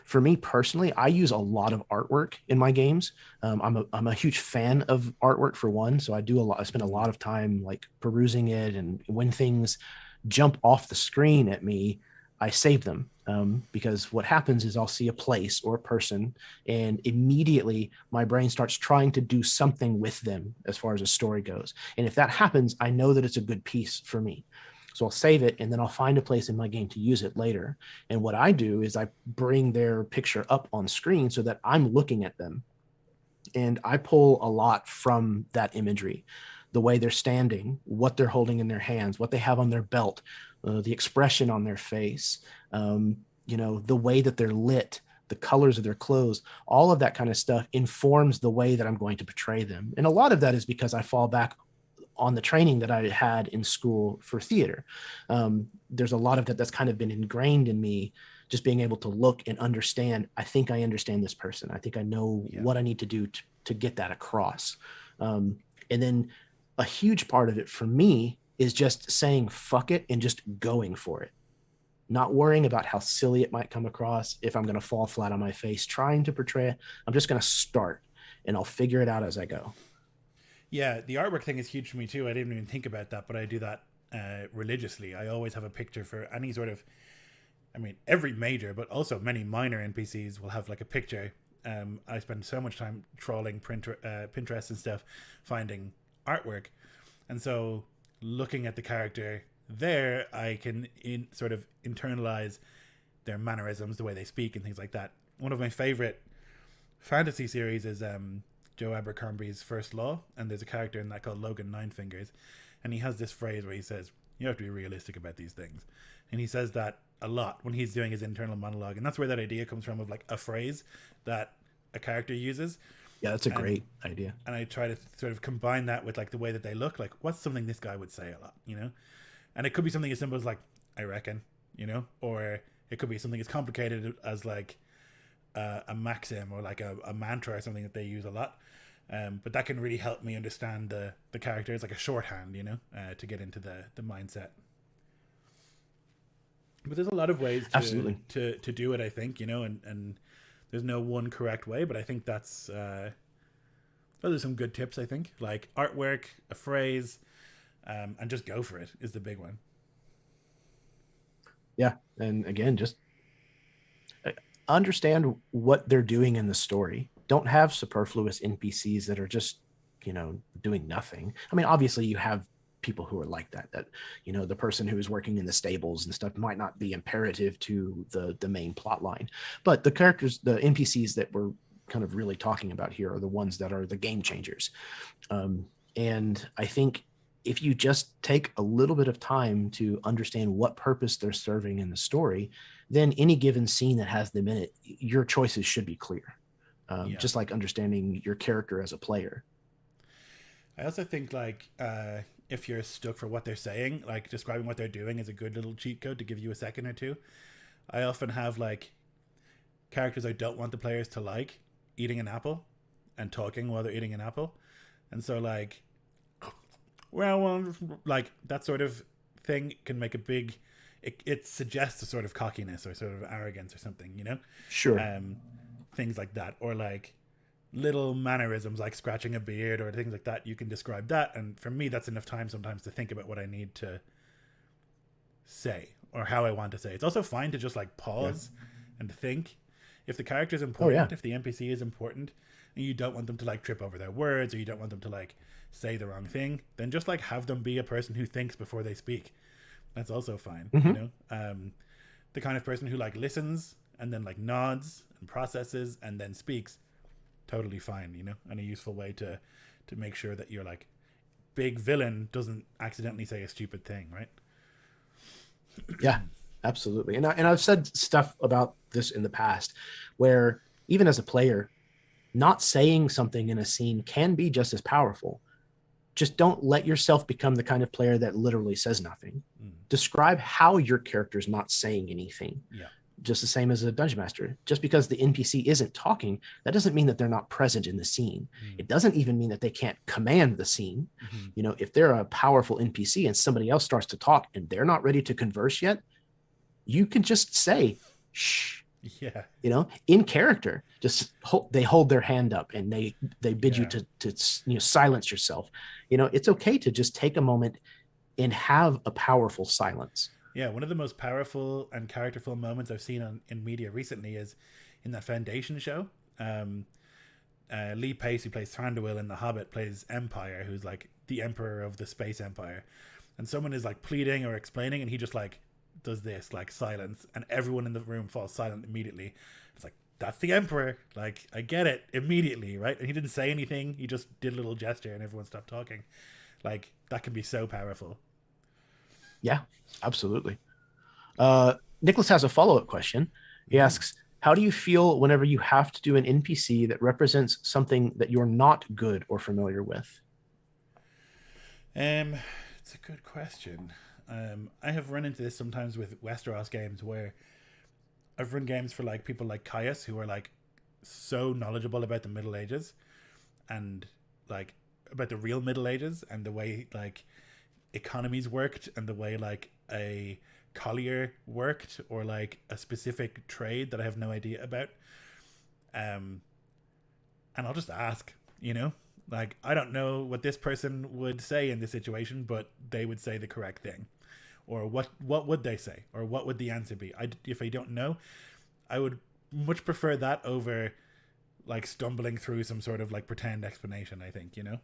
For me personally, I use a lot of artwork in my games. I'm a huge fan of artwork, for one. So I spend a lot of time like perusing it, and when things jump off the screen at me, I save them. Because what happens is I'll see a place or a person, and immediately my brain starts trying to do something with them as far as a story goes. And if that happens, I know that it's a good piece for me. So I'll save it, and then I'll find a place in my game to use it later. And what I do is I bring their picture up on screen so that I'm looking at them. And I pull a lot from that imagery, the way they're standing, what they're holding in their hands, what they have on their belt, the expression on their face, the way that they're lit, the colors of their clothes, all of that kind of stuff informs the way that I'm going to portray them. And a lot of that is because I fall back on the training that I had in school for theater. There's a lot of that that's kind of been ingrained in me, just being able to look and understand. I think I understand this person. I think I know what I need to do to get that across. And then a huge part of it for me is just saying fuck it and just going for it. Not worrying about how silly it might come across, if I'm going to fall flat on my face trying to portray it. I'm just going to start, and I'll figure it out as I go. Yeah, the artwork thing is huge for me too. I didn't even think about that, but I do that religiously. I always have a picture for any sort of, I mean, every major, but also many minor NPCs will have like a picture. I spend so much time trawling Pinterest and stuff, finding artwork. And so looking at the character there, I can sort of internalize their mannerisms, the way they speak and things like that. One of my favorite fantasy series is Joe Abercrombie's First Law, and there's a character in that called Logan Ninefingers, and he has this phrase where he says, you have to be realistic about these things. And he says that a lot when he's doing his internal monologue, and that's where that idea comes from, of like a phrase that a character uses. Yeah, that's a great idea. And I try to sort of combine that with like the way that they look, like what's something this guy would say a lot, you know? And it could be something as simple as like, I reckon, you know, or it could be something as complicated as like a maxim or like a mantra or something that they use a lot. But that can really help me understand the characters, like a shorthand, you know, to get into the mindset. But there's a lot of ways to do it, I think, you know, and there's no one correct way, but I think those are some good tips, I think. Like artwork, a phrase, and just go for it is the big one. Yeah. And again, just understand what they're doing in the story. Don't have superfluous NPCs that are just, doing nothing. I mean, obviously you have people who are like that, the person who is working in the stables and stuff might not be imperative to the main plot line, but the characters, the NPCs that we're kind of really talking about here are the ones that are the game changers. And I think if you just take a little bit of time to understand what purpose they're serving in the story, then any given scene that has them in it, your choices should be clear. Just like understanding your character as a player. I also think like if you're stuck for what they're saying, like describing what they're doing is a good little cheat code to give you a second or two. I often have like characters I don't want the players to like eating an apple and talking while they're eating an apple. And so like, well, like that sort of thing can make a big, it suggests a sort of cockiness or sort of arrogance or something, you know? Sure. Things like that. Or like little mannerisms like scratching a beard or things like that. You can describe that. And for me, that's enough time sometimes to think about what I need to say or how I want to say. It's also fine to just like pause and think. If the character is important, if the NPC is important, and you don't want them to like trip over their words or you don't want them to like say the wrong thing, then just like have them be a person who thinks before they speak. That's also fine, you know? The kind of person who like listens and then like nods and processes and then speaks, totally fine, you know? And a useful way to make sure that your like big villain doesn't accidentally say a stupid thing, right? Yeah, absolutely. And I've said stuff about this in the past where even as a player, not saying something in a scene can be just as powerful. Just don't let yourself become the kind of player that literally says nothing. Describe how your character's not saying anything. Yeah. Just the same as a dungeon master. Just because the NPC isn't talking, that doesn't mean that they're not present in the scene. It doesn't even mean that they can't command the scene. You know, if they're a powerful NPC and somebody else starts to talk and they're not ready to converse yet, you can just say, shh. Yeah. You know, in character, just they hold their hand up and they bid you to silence yourself. You know, it's okay to just take a moment and have a powerful silence. Yeah, one of the most powerful and characterful moments I've seen in media recently is in that Foundation show. Lee Pace, who plays Thranduil in The Hobbit, plays Empire, who's like the emperor of the space empire. and someone is like pleading or explaining, and he just like does this, like silence, and everyone in the room falls silent immediately. It's like, that's the Emperor. Like, I get it immediately, right? And he didn't say anything. He just did a little gesture, and everyone stopped talking. Like, that can be so powerful. Yeah, absolutely. Nicholas has a follow-up question. He asks, how do you feel whenever you have to do an NPC that represents something that you're not good or familiar with? It's a good question. I have run into this sometimes with Westeros games where I've run games for like people like Caius who are like so knowledgeable about the Middle Ages and like about the real Middle Ages and the way like economies worked and the way like a collier worked or like a specific trade that I have no idea about. And I'll just ask, you know, like I don't know what this person would say in this situation, but they would say the correct thing. Or what would they say? Or what would the answer be? If I don't know, I would much prefer that over like stumbling through some sort of like pretend explanation, I think, you know?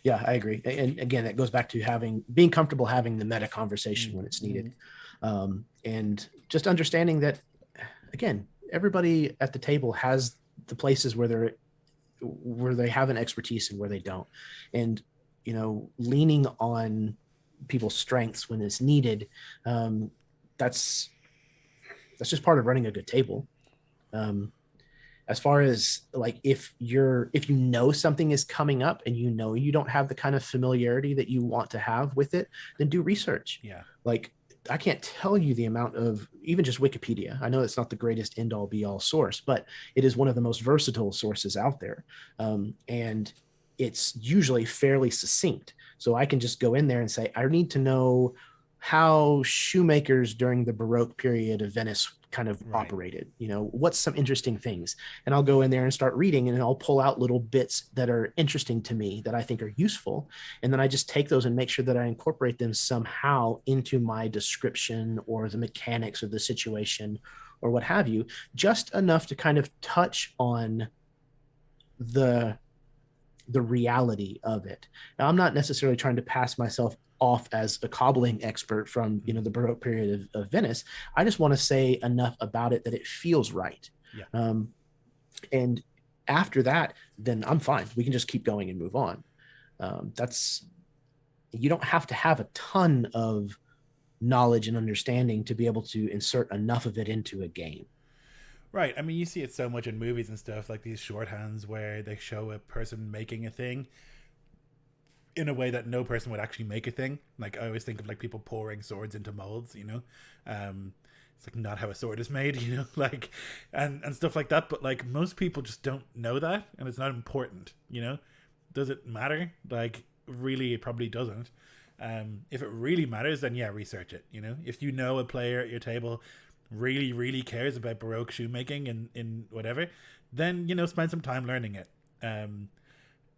Yeah, I agree. And again, it goes back to being comfortable having the meta conversation when it's needed. And just understanding that, again, everybody at the table has the places where they have an expertise and where they don't. And, you know, leaning on people's strengths when it's needed, that's just part of running a good table. As far as like if you know something is coming up and you know you don't have the kind of familiarity that you want to have with it, then do research. Yeah. Like I can't tell you the amount of even just Wikipedia. I know it's not the greatest end all be all source, but it is one of the most versatile sources out there. And it's usually fairly succinct. So I can just go in there and say, I need to know how shoemakers during the Baroque period of Venice kind of operated, you know, what's some interesting things. And I'll go in there and start reading and I'll pull out little bits that are interesting to me that I think are useful. And then I just take those and make sure that I incorporate them somehow into my description or the mechanics of the situation or what have you, just enough to kind of touch on the reality of it. Now, I'm not necessarily trying to pass myself off as a cobbling expert from, you know, the Baroque period of Venice. I just want to say enough about it that it feels right. Yeah. And after that, then I'm fine. We can just keep going and move on. You don't have to have a ton of knowledge and understanding to be able to insert enough of it into a game. Right. I mean, you see it so much in movies and stuff, like these shorthands where they show a person making a thing in a way that no person would actually make a thing. Like I always think of like people pouring swords into molds, you know. It's like not how a sword is made, you know, like and stuff like that. But like most people just don't know that, and it's not important, you know. Does it matter? Like really, it probably doesn't. If it really matters, then yeah, research it. You know, if you know a player at your table really cares about Baroque shoemaking in whatever, then you know spend some time learning it.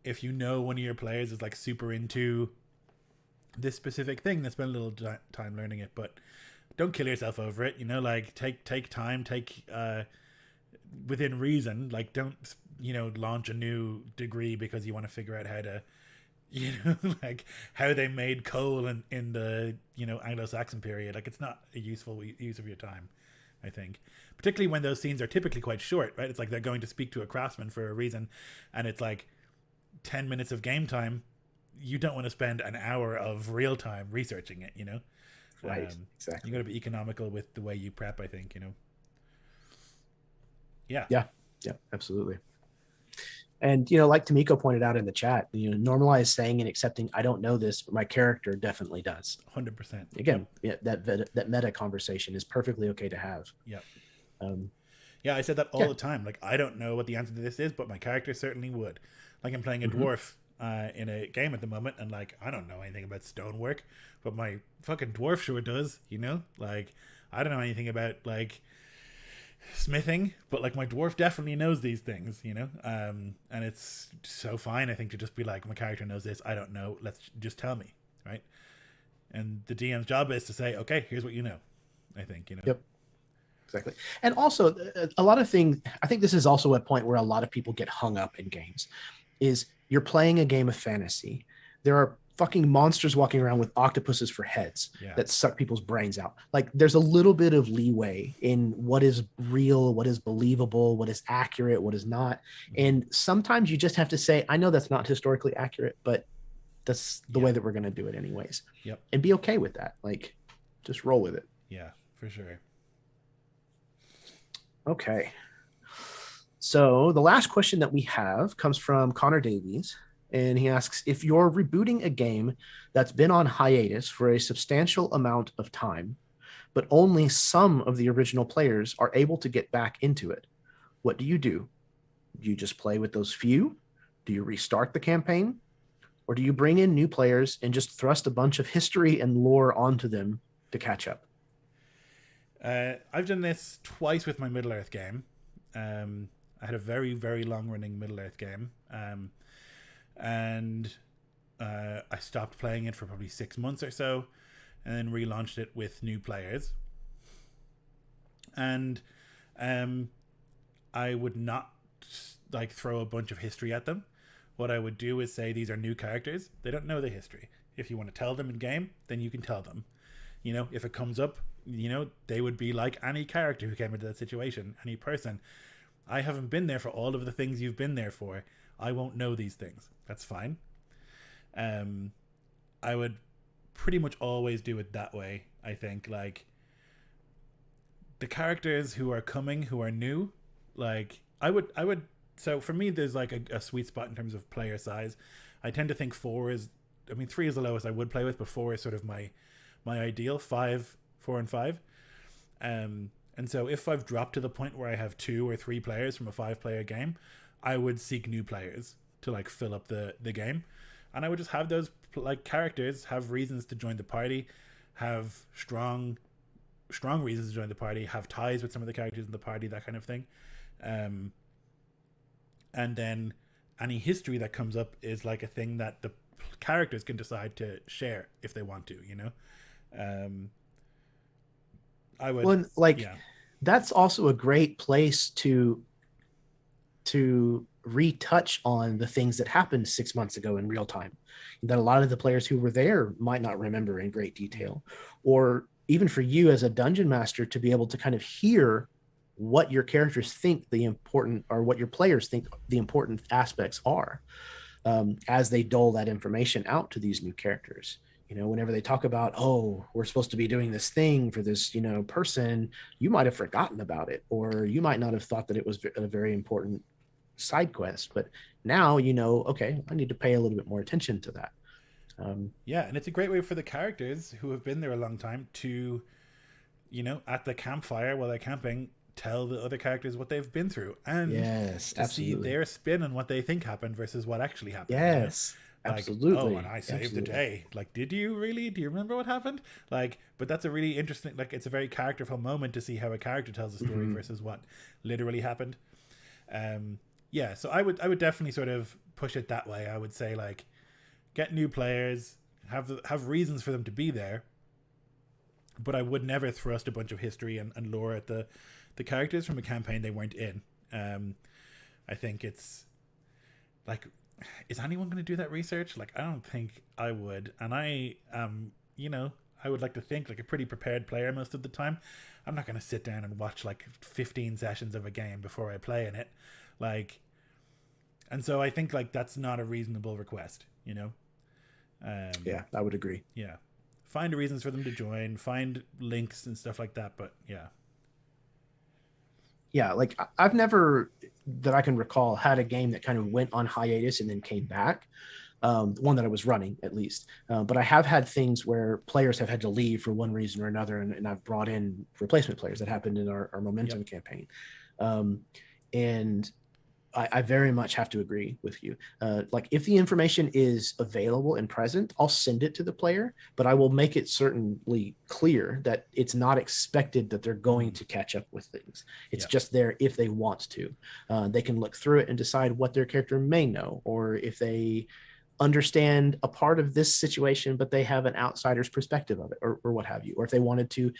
If you know one of your players is like super into this specific thing, then spend a little time learning it, but don't kill yourself over it, you know. Like take time, within reason. Like don't, you know, launch a new degree because you want to figure out how to, you know, like how they made coal in the, you know, Anglo-Saxon period. Like it's not a useful use of your time, I think, particularly when those scenes are typically quite short, right? It's like they're going to speak to a craftsman for a reason, and it's like 10 minutes of game time. You don't want to spend an hour of real time researching it, you know. Right. Exactly. You got to be economical with the way you prep, I think, you know. Yeah. Yeah, absolutely. And, you know, like Tamiko pointed out in the chat, you know, normalize saying and accepting, I don't know this, but my character definitely does. 100%. Again, yeah, that meta conversation is perfectly okay to have. Yep. Um, yeah, I said that all the time. Like, I don't know what the answer to this is, but my character certainly would. Like, I'm playing a dwarf in a game at the moment, and, like, I don't know anything about stonework, but my fucking dwarf sure does, you know? Like, I don't know anything about, like, smithing, but like my dwarf definitely knows these things, you know. And it's so fine, I think, to just be like, my character knows this, I don't know, let's just tell me, right? And the DM's job is to say, okay, here's what you know, I think, you know. Yep, exactly. And also a lot of things, I think this is also a point where a lot of people get hung up in games, is you're playing a game of fantasy. There are fucking monsters walking around with octopuses for heads Yeah. that suck people's brains out. Like there's a little bit of leeway in what is real, what is believable, what is accurate, what is not. And sometimes you just have to say, I know that's not historically accurate, but that's the way that we're going to do it anyways. Yep. And be okay with that. Like just roll with it. Yeah, for sure. Okay. So the last question that we have comes from Connor Davies. And he asks, if you're rebooting a game that's been on hiatus for a substantial amount of time, but only some of the original players are able to get back into it, what do? Do you just play with those few? Do you restart the campaign? Or do you bring in new players and just thrust a bunch of history and lore onto them to catch up? I've done this twice with my Middle-earth game. I had a very, very long-running Middle-earth game. And I stopped playing it for probably 6 months or so, and then relaunched it with new players. And I would not like throw a bunch of history at them. What I would do is say, these are new characters. They don't know the history. If you want to tell them in game, then you can tell them. You know, if it comes up, you know, they would be like any character who came into that situation, any person. I haven't been there for all of the things you've been there for. I won't know these things. That's fine. I would pretty much always do it that way. I think, like, the characters who are coming, who are new, like, I would. So for me, there's like a sweet spot in terms of player size. I tend to think 3 is the lowest I would play with, but 4 is sort of my ideal. 4 and 5. And so if I've dropped to the point where I have 2 or 3 players from a 5-player game, I would seek new players to like fill up the game, and I would just have those like characters have reasons to join the party, have strong reasons to join the party, have ties with some of the characters in the party, that kind of thing. And then any history that comes up is like a thing that the characters can decide to share if they want to, you know. I would that's also a great place to retouch on the things that happened 6 months ago in real time that a lot of the players who were there might not remember in great detail, or even for you as a dungeon master to be able to kind of hear what your characters think the important, or what your players think the important aspects are, as they dole that information out to these new characters. You know, whenever they talk about, oh, we're supposed to be doing this thing for this, you know, person, you might have forgotten about it, or you might not have thought that it was a very important side quest, but now you know, okay, I need to pay a little bit more attention to that. And it's a great way for the characters who have been there a long time to, you know, at the campfire while they're camping, tell the other characters what they've been through, and to see their spin on what they think happened versus what actually happened. Yes, you know? Like, absolutely. Oh, and I saved the day. Like, did you really? Do you remember what happened? Like, but that's a really interesting, like, it's a very characterful moment to see how a character tells a story versus what literally happened. So I would definitely sort of push it that way. I would say, like, get new players, have reasons for them to be there, but I would never thrust a bunch of history and lore at the characters from a campaign they weren't in. I think it's like, is anyone going to do that research? Like, I don't think I would. And I you know, I would like to think like a pretty prepared player most of the time. I'm not going to sit down and watch like 15 sessions of a game before I play in it. Like, and so I think like that's not a reasonable request, you know? Yeah, I would agree. Yeah. Find reasons for them to join, find links and stuff like that. But yeah. Yeah, like I've never, that I can recall, had a game that kind of went on hiatus and then came back. One that I was running, at least. But I have had things where players have had to leave for one reason or another, and I've brought in replacement players. That happened in our Momentum campaign. And I very much have to agree with you. Like, if the information is available and present, I'll send it to the player, but I will make it certainly clear that it's not expected that they're going to catch up with things. It's just there if they want to. They can look through it and decide what their character may know, or if they understand a part of this situation, but they have an outsider's perspective of it, or what have you, or if they wanted to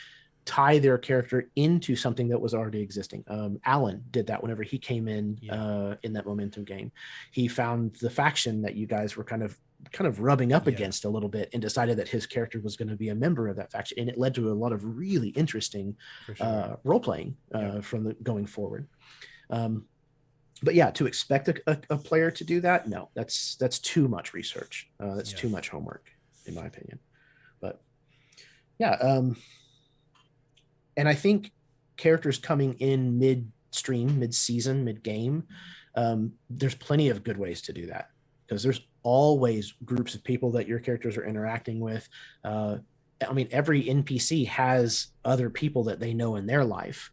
tie their character into something that was already existing. Alan did that whenever he came in that Momentum game. He found the faction that you guys were kind of kind of rubbing up Yeah. against a little bit, and decided that his character was going to be a member of that faction. And it led to a lot of really interesting For sure. role playing from the going forward. But yeah, to expect a player to do that, no, that's too much research. That's too much homework, in my opinion. But yeah, and I think characters coming in midstream, mid-season, mid-game, there's plenty of good ways to do that, because there's always groups of people that your characters are interacting with. I mean, every NPC has other people that they know in their life.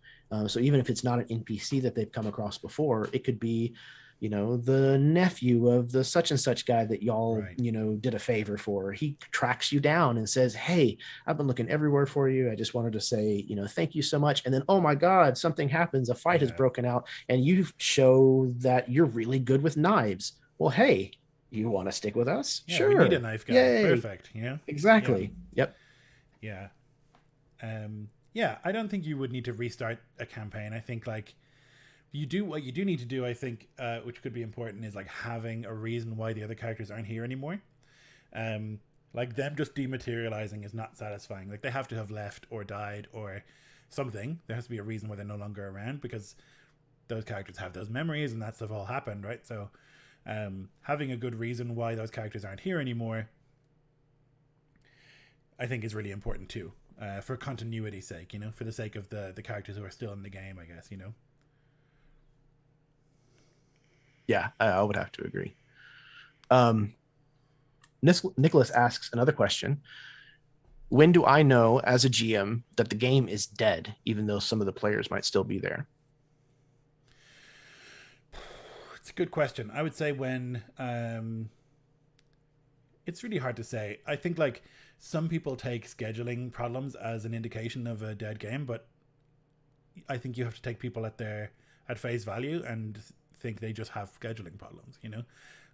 So even if it's not an NPC that they've come across before, it could be, you know, the nephew of the such and such guy that y'all, Right. you know, did a favor for. He tracks you down and says, hey, I've been looking everywhere for you. I just wanted to say, you know, thank you so much. And then, oh my God, something happens. A fight has broken out, and you show that you're really good with knives. Well, hey, you want to stick with us? Yeah, Sure. we need a knife guy. Yay. Perfect. You know? Exactly. Yeah. Yep. Yeah, I don't think you would need to restart a campaign. I think like what you do need to do, I think, which could be important, is like having a reason why the other characters aren't here anymore. Like them just dematerializing is not satisfying. Like they have to have left or died or something. There has to be a reason why they're no longer around, because those characters have those memories and that stuff all happened, right? So having a good reason why those characters aren't here anymore, I think, is really important too. For continuity's sake, you know, for the sake of the characters who are still in the game, I guess, you know. Yeah, I would have to agree. Nicholas asks another question. When do I know as a GM that the game is dead, even though some of the players might still be there? It's a good question. I would say when it's really hard to say. I think like some people take scheduling problems as an indication of a dead game, but I think you have to take people at face value and think they just have scheduling problems, you know?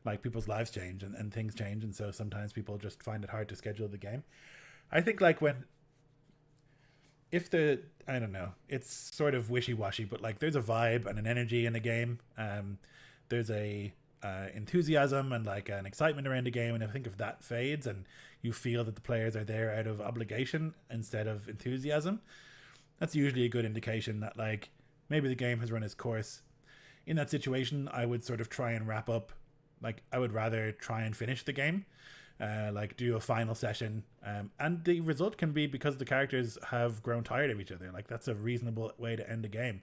Like people's lives change and things change, and so sometimes people just find it hard to schedule the game. I think like I don't know, it's sort of wishy-washy, but like there's a vibe and an energy in a game. There's a enthusiasm and like an excitement around the game, and I think if that fades and you feel that the players are there out of obligation instead of enthusiasm, that's usually a good indication that like maybe the game has run its course. In that situation, I would sort of try and wrap up. Like I would rather try and finish the game, like do a final session, and the result can be because the characters have grown tired of each other. Like that's a reasonable way to end a game.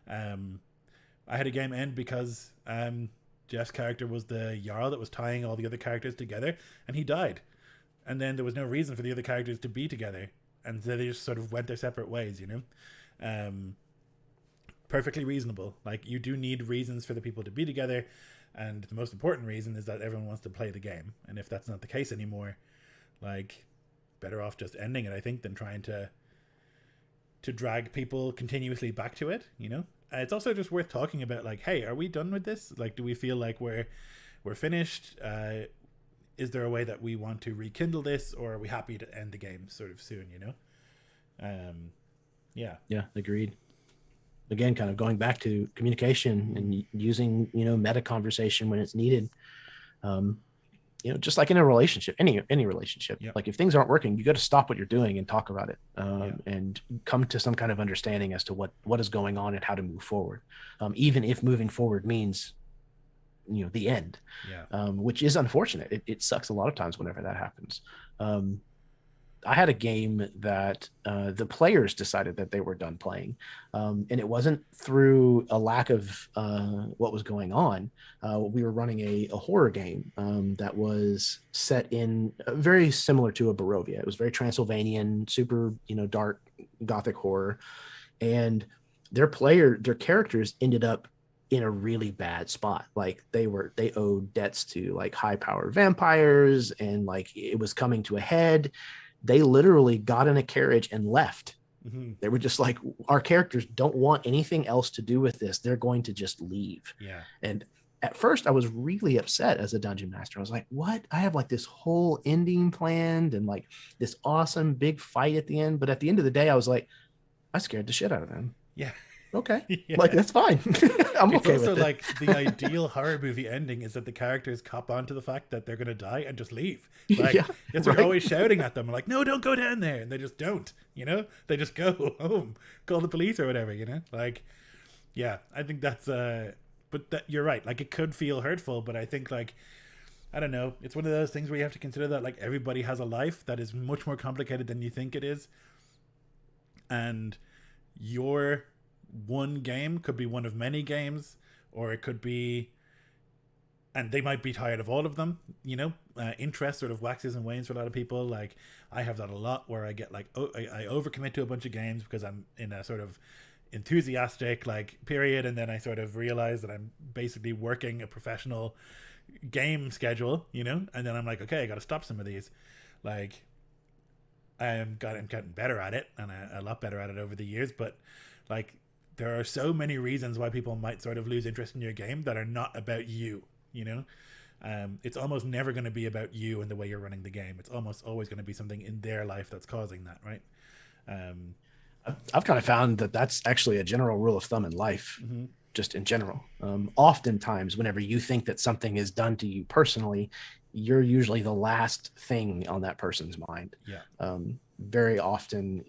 I had a game end because Jeff's character was the Jarl that was tying all the other characters together, and he died. And then there was no reason for the other characters to be together, and so they just sort of went their separate ways, you know? Perfectly reasonable. Like you do need reasons for the people to be together, and the most important reason is that everyone wants to play the game. And if that's not the case anymore, like better off just ending it, I think, than trying to drag people continuously back to it, you know? It's also just worth talking about like, hey, are we done with this? Like, do we feel like we're finished? Is there a way that we want to rekindle this, or are we happy to end the game sort of soon, you know? Yeah, Agreed. Again, kind of going back to communication and using, you know, meta conversation when it's needed. You know, just like in a relationship, any relationship, like if things aren't working, you got to stop what you're doing and talk about it, and come to some kind of understanding as to what is going on and how to move forward. Even if moving forward means, you know, the end, which is unfortunate. It sucks a lot of times whenever that happens. I had a game that the players decided that they were done playing, and it wasn't through a lack of what was going on. We were running a horror game that was set in very similar to a Barovia. It was very Transylvanian, super, you know, dark gothic horror, and their characters ended up in a really bad spot. Like they owed debts to like high powered vampires, and like it was coming to a head. They literally got in a carriage and left. Mm-hmm. They were just like, our characters don't want anything else to do with this. They're going to just leave. Yeah. And at first I was really upset as a dungeon master. I was like, what? I have like this whole ending planned and like this awesome big fight at the end. But at the end of the day, I was like, I scared the shit out of them. Yeah. Okay. Like, that's fine. I'm It's okay also with it. like the ideal horror movie ending is that the characters cop on to the fact that they're going to die and just leave. Like, Yeah, it's like right. always shouting at them, like, no, don't go down there. And they just don't, you know? They just go home, call the police or whatever, you know? Like, yeah, I think that's, but that, you're right. Like, it could feel hurtful, but I think, like, I don't know. It's one of those things where you have to consider that, like, everybody has a life that is much more complicated than you think it is. And your one game could be one of many games, or it could be, and they might be tired of all of them, you know. Interest sort of waxes and wanes for a lot of people. Like, I have that a lot, where I get like, oh, I overcommit to a bunch of games because I'm in a sort of enthusiastic like period, and then I sort of realize that I'm basically working a professional game schedule, you know. And then I'm like, okay, I got to stop some of these. Like, I'm getting better at it, and a lot better at it over the years, but like, there are so many reasons why people might sort of lose interest in your game that are not about you, you know. It's almost never going to be about you and the way you're running the game. It's almost always going to be something in their life that's causing that, right? um I've kind of found that that's actually a general rule of thumb in life, mm-hmm. just in general. Oftentimes, whenever you think that something is done to you personally, you're usually the last thing on that person's mind. Yeah. Very often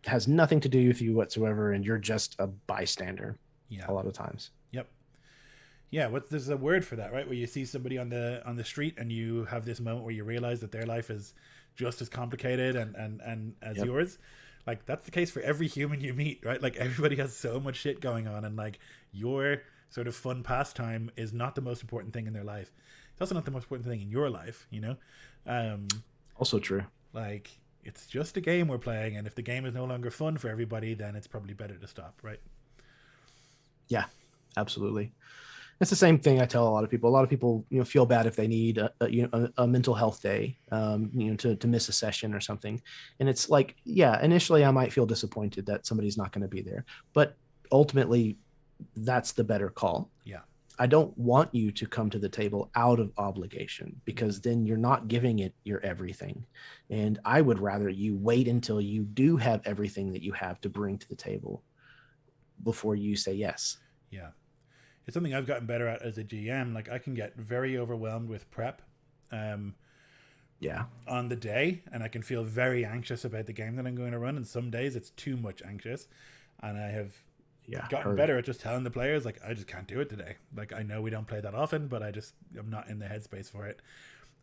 has nothing to do with you whatsoever, and you're just a bystander. Yeah. A lot of times. Yep. Yeah, there's a word for that, right? Where you see somebody on the street and you have this moment where you realize that their life is just as complicated and as Yep. yours. Like, that's the case for every human you meet, right? Like, everybody has so much shit going on, and like, your sort of fun pastime is not the most important thing in their life. It's also not the most important thing in your life, you know. Also true. Like, it's just a game we're playing, and if the game is no longer fun for everybody, then it's probably better to stop, right? Yeah, absolutely. It's the same thing I tell a lot of people. A lot of people, feel bad if they need a mental health day, to miss a session or something. And it's like, yeah, initially I might feel disappointed that somebody's not going to be there, but ultimately that's the better call. Yeah. I don't want you to come to the table out of obligation, because then you're not giving it your everything. And I would rather you wait until you do have everything that you have to bring to the table before you say yes. Yeah. It's something I've gotten better at as a GM. Like, I can get very overwhelmed with prep Yeah. on the day, and I can feel very anxious about the game that I'm going to run. And some days it's too much anxious, and I have gotten better at just telling the players, like, I just can't do it today. Like, I know we don't play that often, but I'm not in the headspace for it.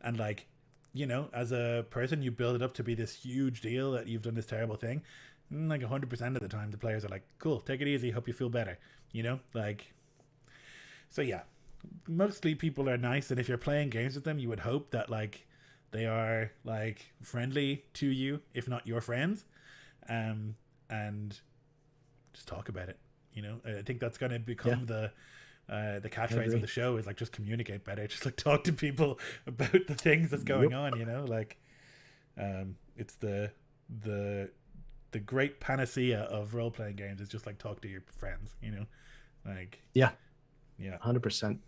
And like, you know, as a person, you build it up to be this huge deal that you've done this terrible thing. And like 100% of the time, the players are like, cool, take it easy, hope you feel better, you know. Like, so yeah, mostly people are nice, and if you're playing games with them, you would hope that like they are like friendly to you, if not your friends, and just talk about it. You know, I think that's going to become the catchphrase of the show, is like, just communicate better, just like talk to people about the things that's going on. You know, like, it's the great panacea of role playing games is just like, talk to your friends. You know, like, yeah. 100%.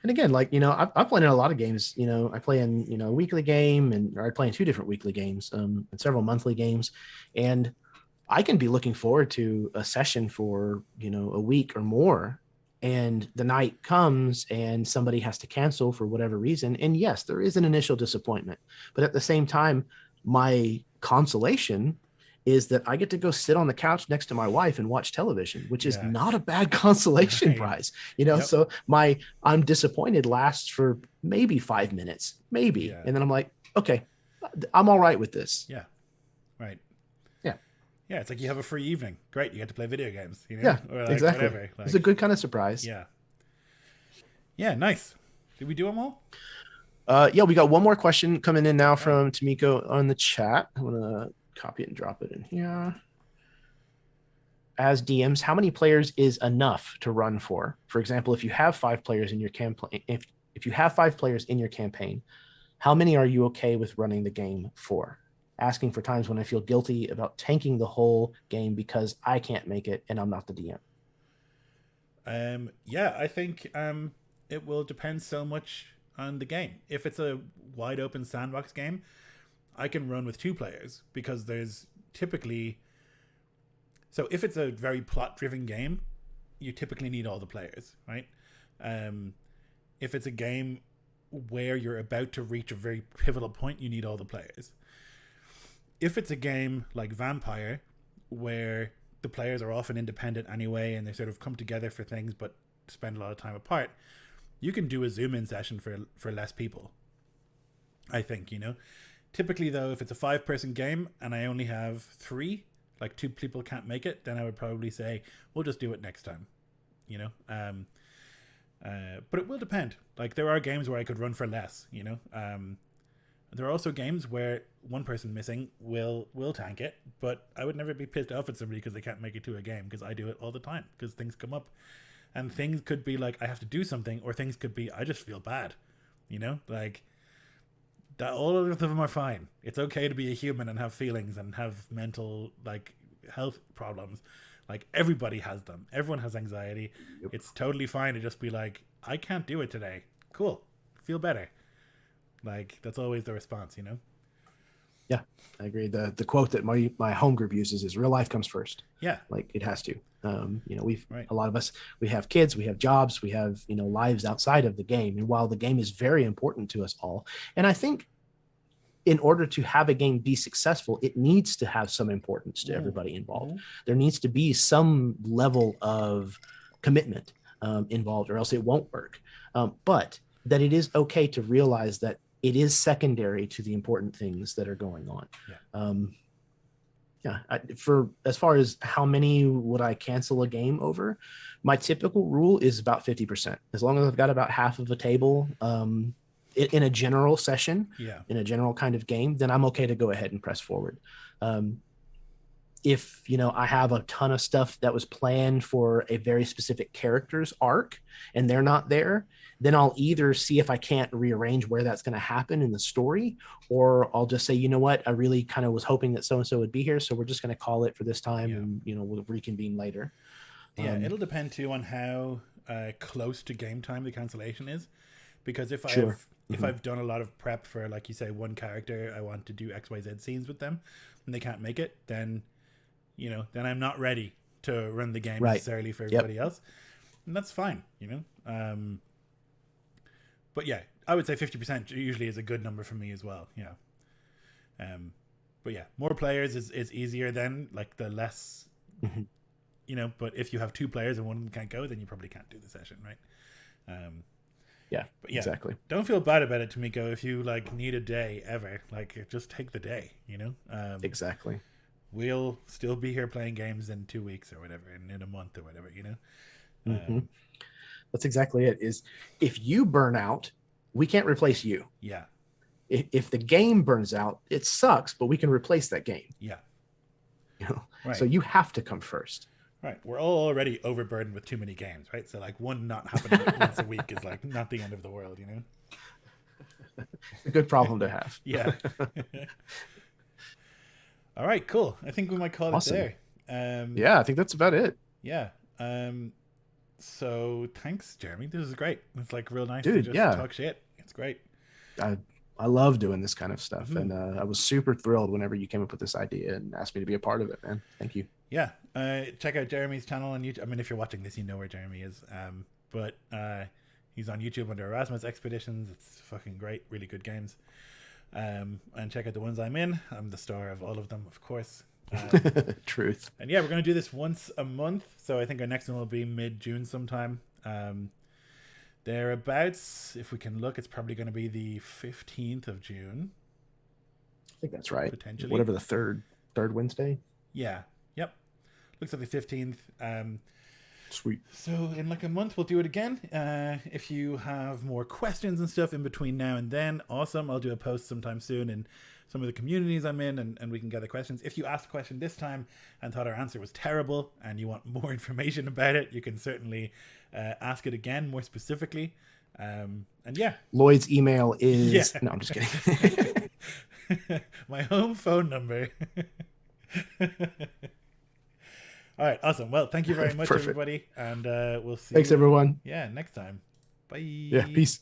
And again, like, I play in a lot of games. I play in, a weekly game, or I play in 2 different weekly games, and several monthly games. And I can be looking forward to a session for, a week or more. And the night comes and somebody has to cancel for whatever reason. And yes, there is an initial disappointment, but at the same time, my consolation is that I get to go sit on the couch next to my wife and watch television, which is not a bad consolation prize, So I'm disappointed lasts for maybe 5 minutes, maybe. And then I'm like, okay, I'm all right with this. Yeah. Right. Yeah. Yeah. It's like, you have a free evening. Great. You get to play video games, Yeah, or like exactly. Whatever. Like, it's a good kind of surprise. Yeah. Yeah. Nice. Did we do them all? Yeah, we got one more question coming in now from Tamiko on the chat. I'm going to copy it and drop it in here. As DMs, how many players is enough to run for? For example, if you have 5 players in your campaign, if you have 5 players in your campaign, how many are you okay with running the game for? Asking for times when I feel guilty about tanking the whole game because I can't make it and I'm not the DM. Yeah, I think it will depend so much on the game. If it's a wide open sandbox game, I can run with 2 players, because there's typically, so if it's a very plot driven game, you typically need all the players, right? If it's a game where you're about to reach a very pivotal point, you need all the players. If it's a game like Vampire, where the players are often independent anyway, and they sort of come together for things but spend a lot of time apart, you can do a Zoom-in session for less people, I think, you know? Typically, though, if it's a 5-person game and I only have 3, like 2 people can't make it, then I would probably say, we'll just do it next time, you know? But it will depend. Like, there are games where I could run for less, you know? There are also games where one person missing will tank it, but I would never be pissed off at somebody because they can't make it to a game, because I do it all the time, because things come up. And things could be like, I have to do something, or things could be, I just feel bad, you know? Like, that all of them are fine. It's okay to be a human and have feelings and have mental, like, health problems. Like, everybody has them. Everyone has anxiety. Yep. It's totally fine to just be like, I can't do it today. Cool. Feel better. Like, that's always the response, you know? Yeah, I agree. The quote that my home group uses is real life comes first. Yeah. Like, it has to. You know, right. A lot of us, we have kids, we have jobs, we have, you know, lives outside of the game. And while the game is very important to us all, and I think in order to have a game be successful, it needs to have some importance to everybody involved. Mm-hmm. There needs to be some level of commitment involved, or else it won't work. But that it is okay to realize that it is secondary to the important things that are going on. For as far as how many would I cancel a game over, my typical rule is about 50%. As long as I've got about half of a table in a general session, in a general kind of game, then I'm okay to go ahead and press forward. If, you know, I have a ton of stuff that was planned for a very specific character's arc and they're not there, then I'll either see if I can't rearrange where that's going to happen in the story, or I'll just say, you know what, I really kind of was hoping that so-and-so would be here, so we're just going to call it for this time, and, you know, we'll reconvene later. It'll depend too on how close to game time the cancellation is, because if I've done a lot of prep for, like you say, one character, I want to do XYZ scenes with them, and they can't make it, then, you know, then I'm not ready to run the game necessarily for everybody else, and that's fine, you know. But yeah, I would say 50% usually is a good number for me as well. Yeah. But yeah, more players is easier then, like the less, you know, but if you have 2 players and one of them can't go, then you probably can't do the session, right? But exactly. Don't feel bad about it, Tomiko, if you like need a day ever, like just take the day, you know? Exactly. We'll still be here playing games in 2 weeks or whatever, and in a month or whatever, you know? That's exactly it. Is if you burn out, we can't replace you. Yeah. If the game burns out, it sucks, but we can replace that game. Yeah. You know? So you have to come first. Right. We're all already overburdened with too many games, right? So like one not happening once a week is like not the end of the world, you know? A good problem to have. Yeah. All right, cool. I think we might call it there. I think that's about it. Yeah. So thanks, Jeremy. This is great. It's like real nice to just talk shit. It's great. I love doing this kind of stuff. And I was super thrilled whenever you came up with this idea and asked me to be a part of it, man. Thank you. Yeah. Check out Jeremy's channel on YouTube. I mean, if you're watching this, you know where Jeremy is. But he's on YouTube under Erasmus Expeditions. It's fucking great. Really good games. And check out the ones I'm in. I'm the star of all of them, of course. Truth. And yeah, we're going to do this once a month. So I think our next one will be mid-June sometime. Thereabouts, if we can look, it's probably going to be the 15th of June. I think that's right. Potentially. Whatever the third Wednesday. Yeah. Yep. Looks like the 15th. Sweet. So in like a month, we'll do it again. If you have more questions and stuff in between now and then, awesome. I'll do a post sometime soon in some of the communities I'm in, and we can gather questions. If you asked a question this time and thought our answer was terrible and you want more information about it, you can certainly ask it again more specifically. And yeah. Lloyd's email is... No, I'm just kidding. My home phone number. All right, awesome. Well, thank you very much, everybody. And we'll see Thanks, you. everyone. Yeah, next time. Bye. Yeah, peace.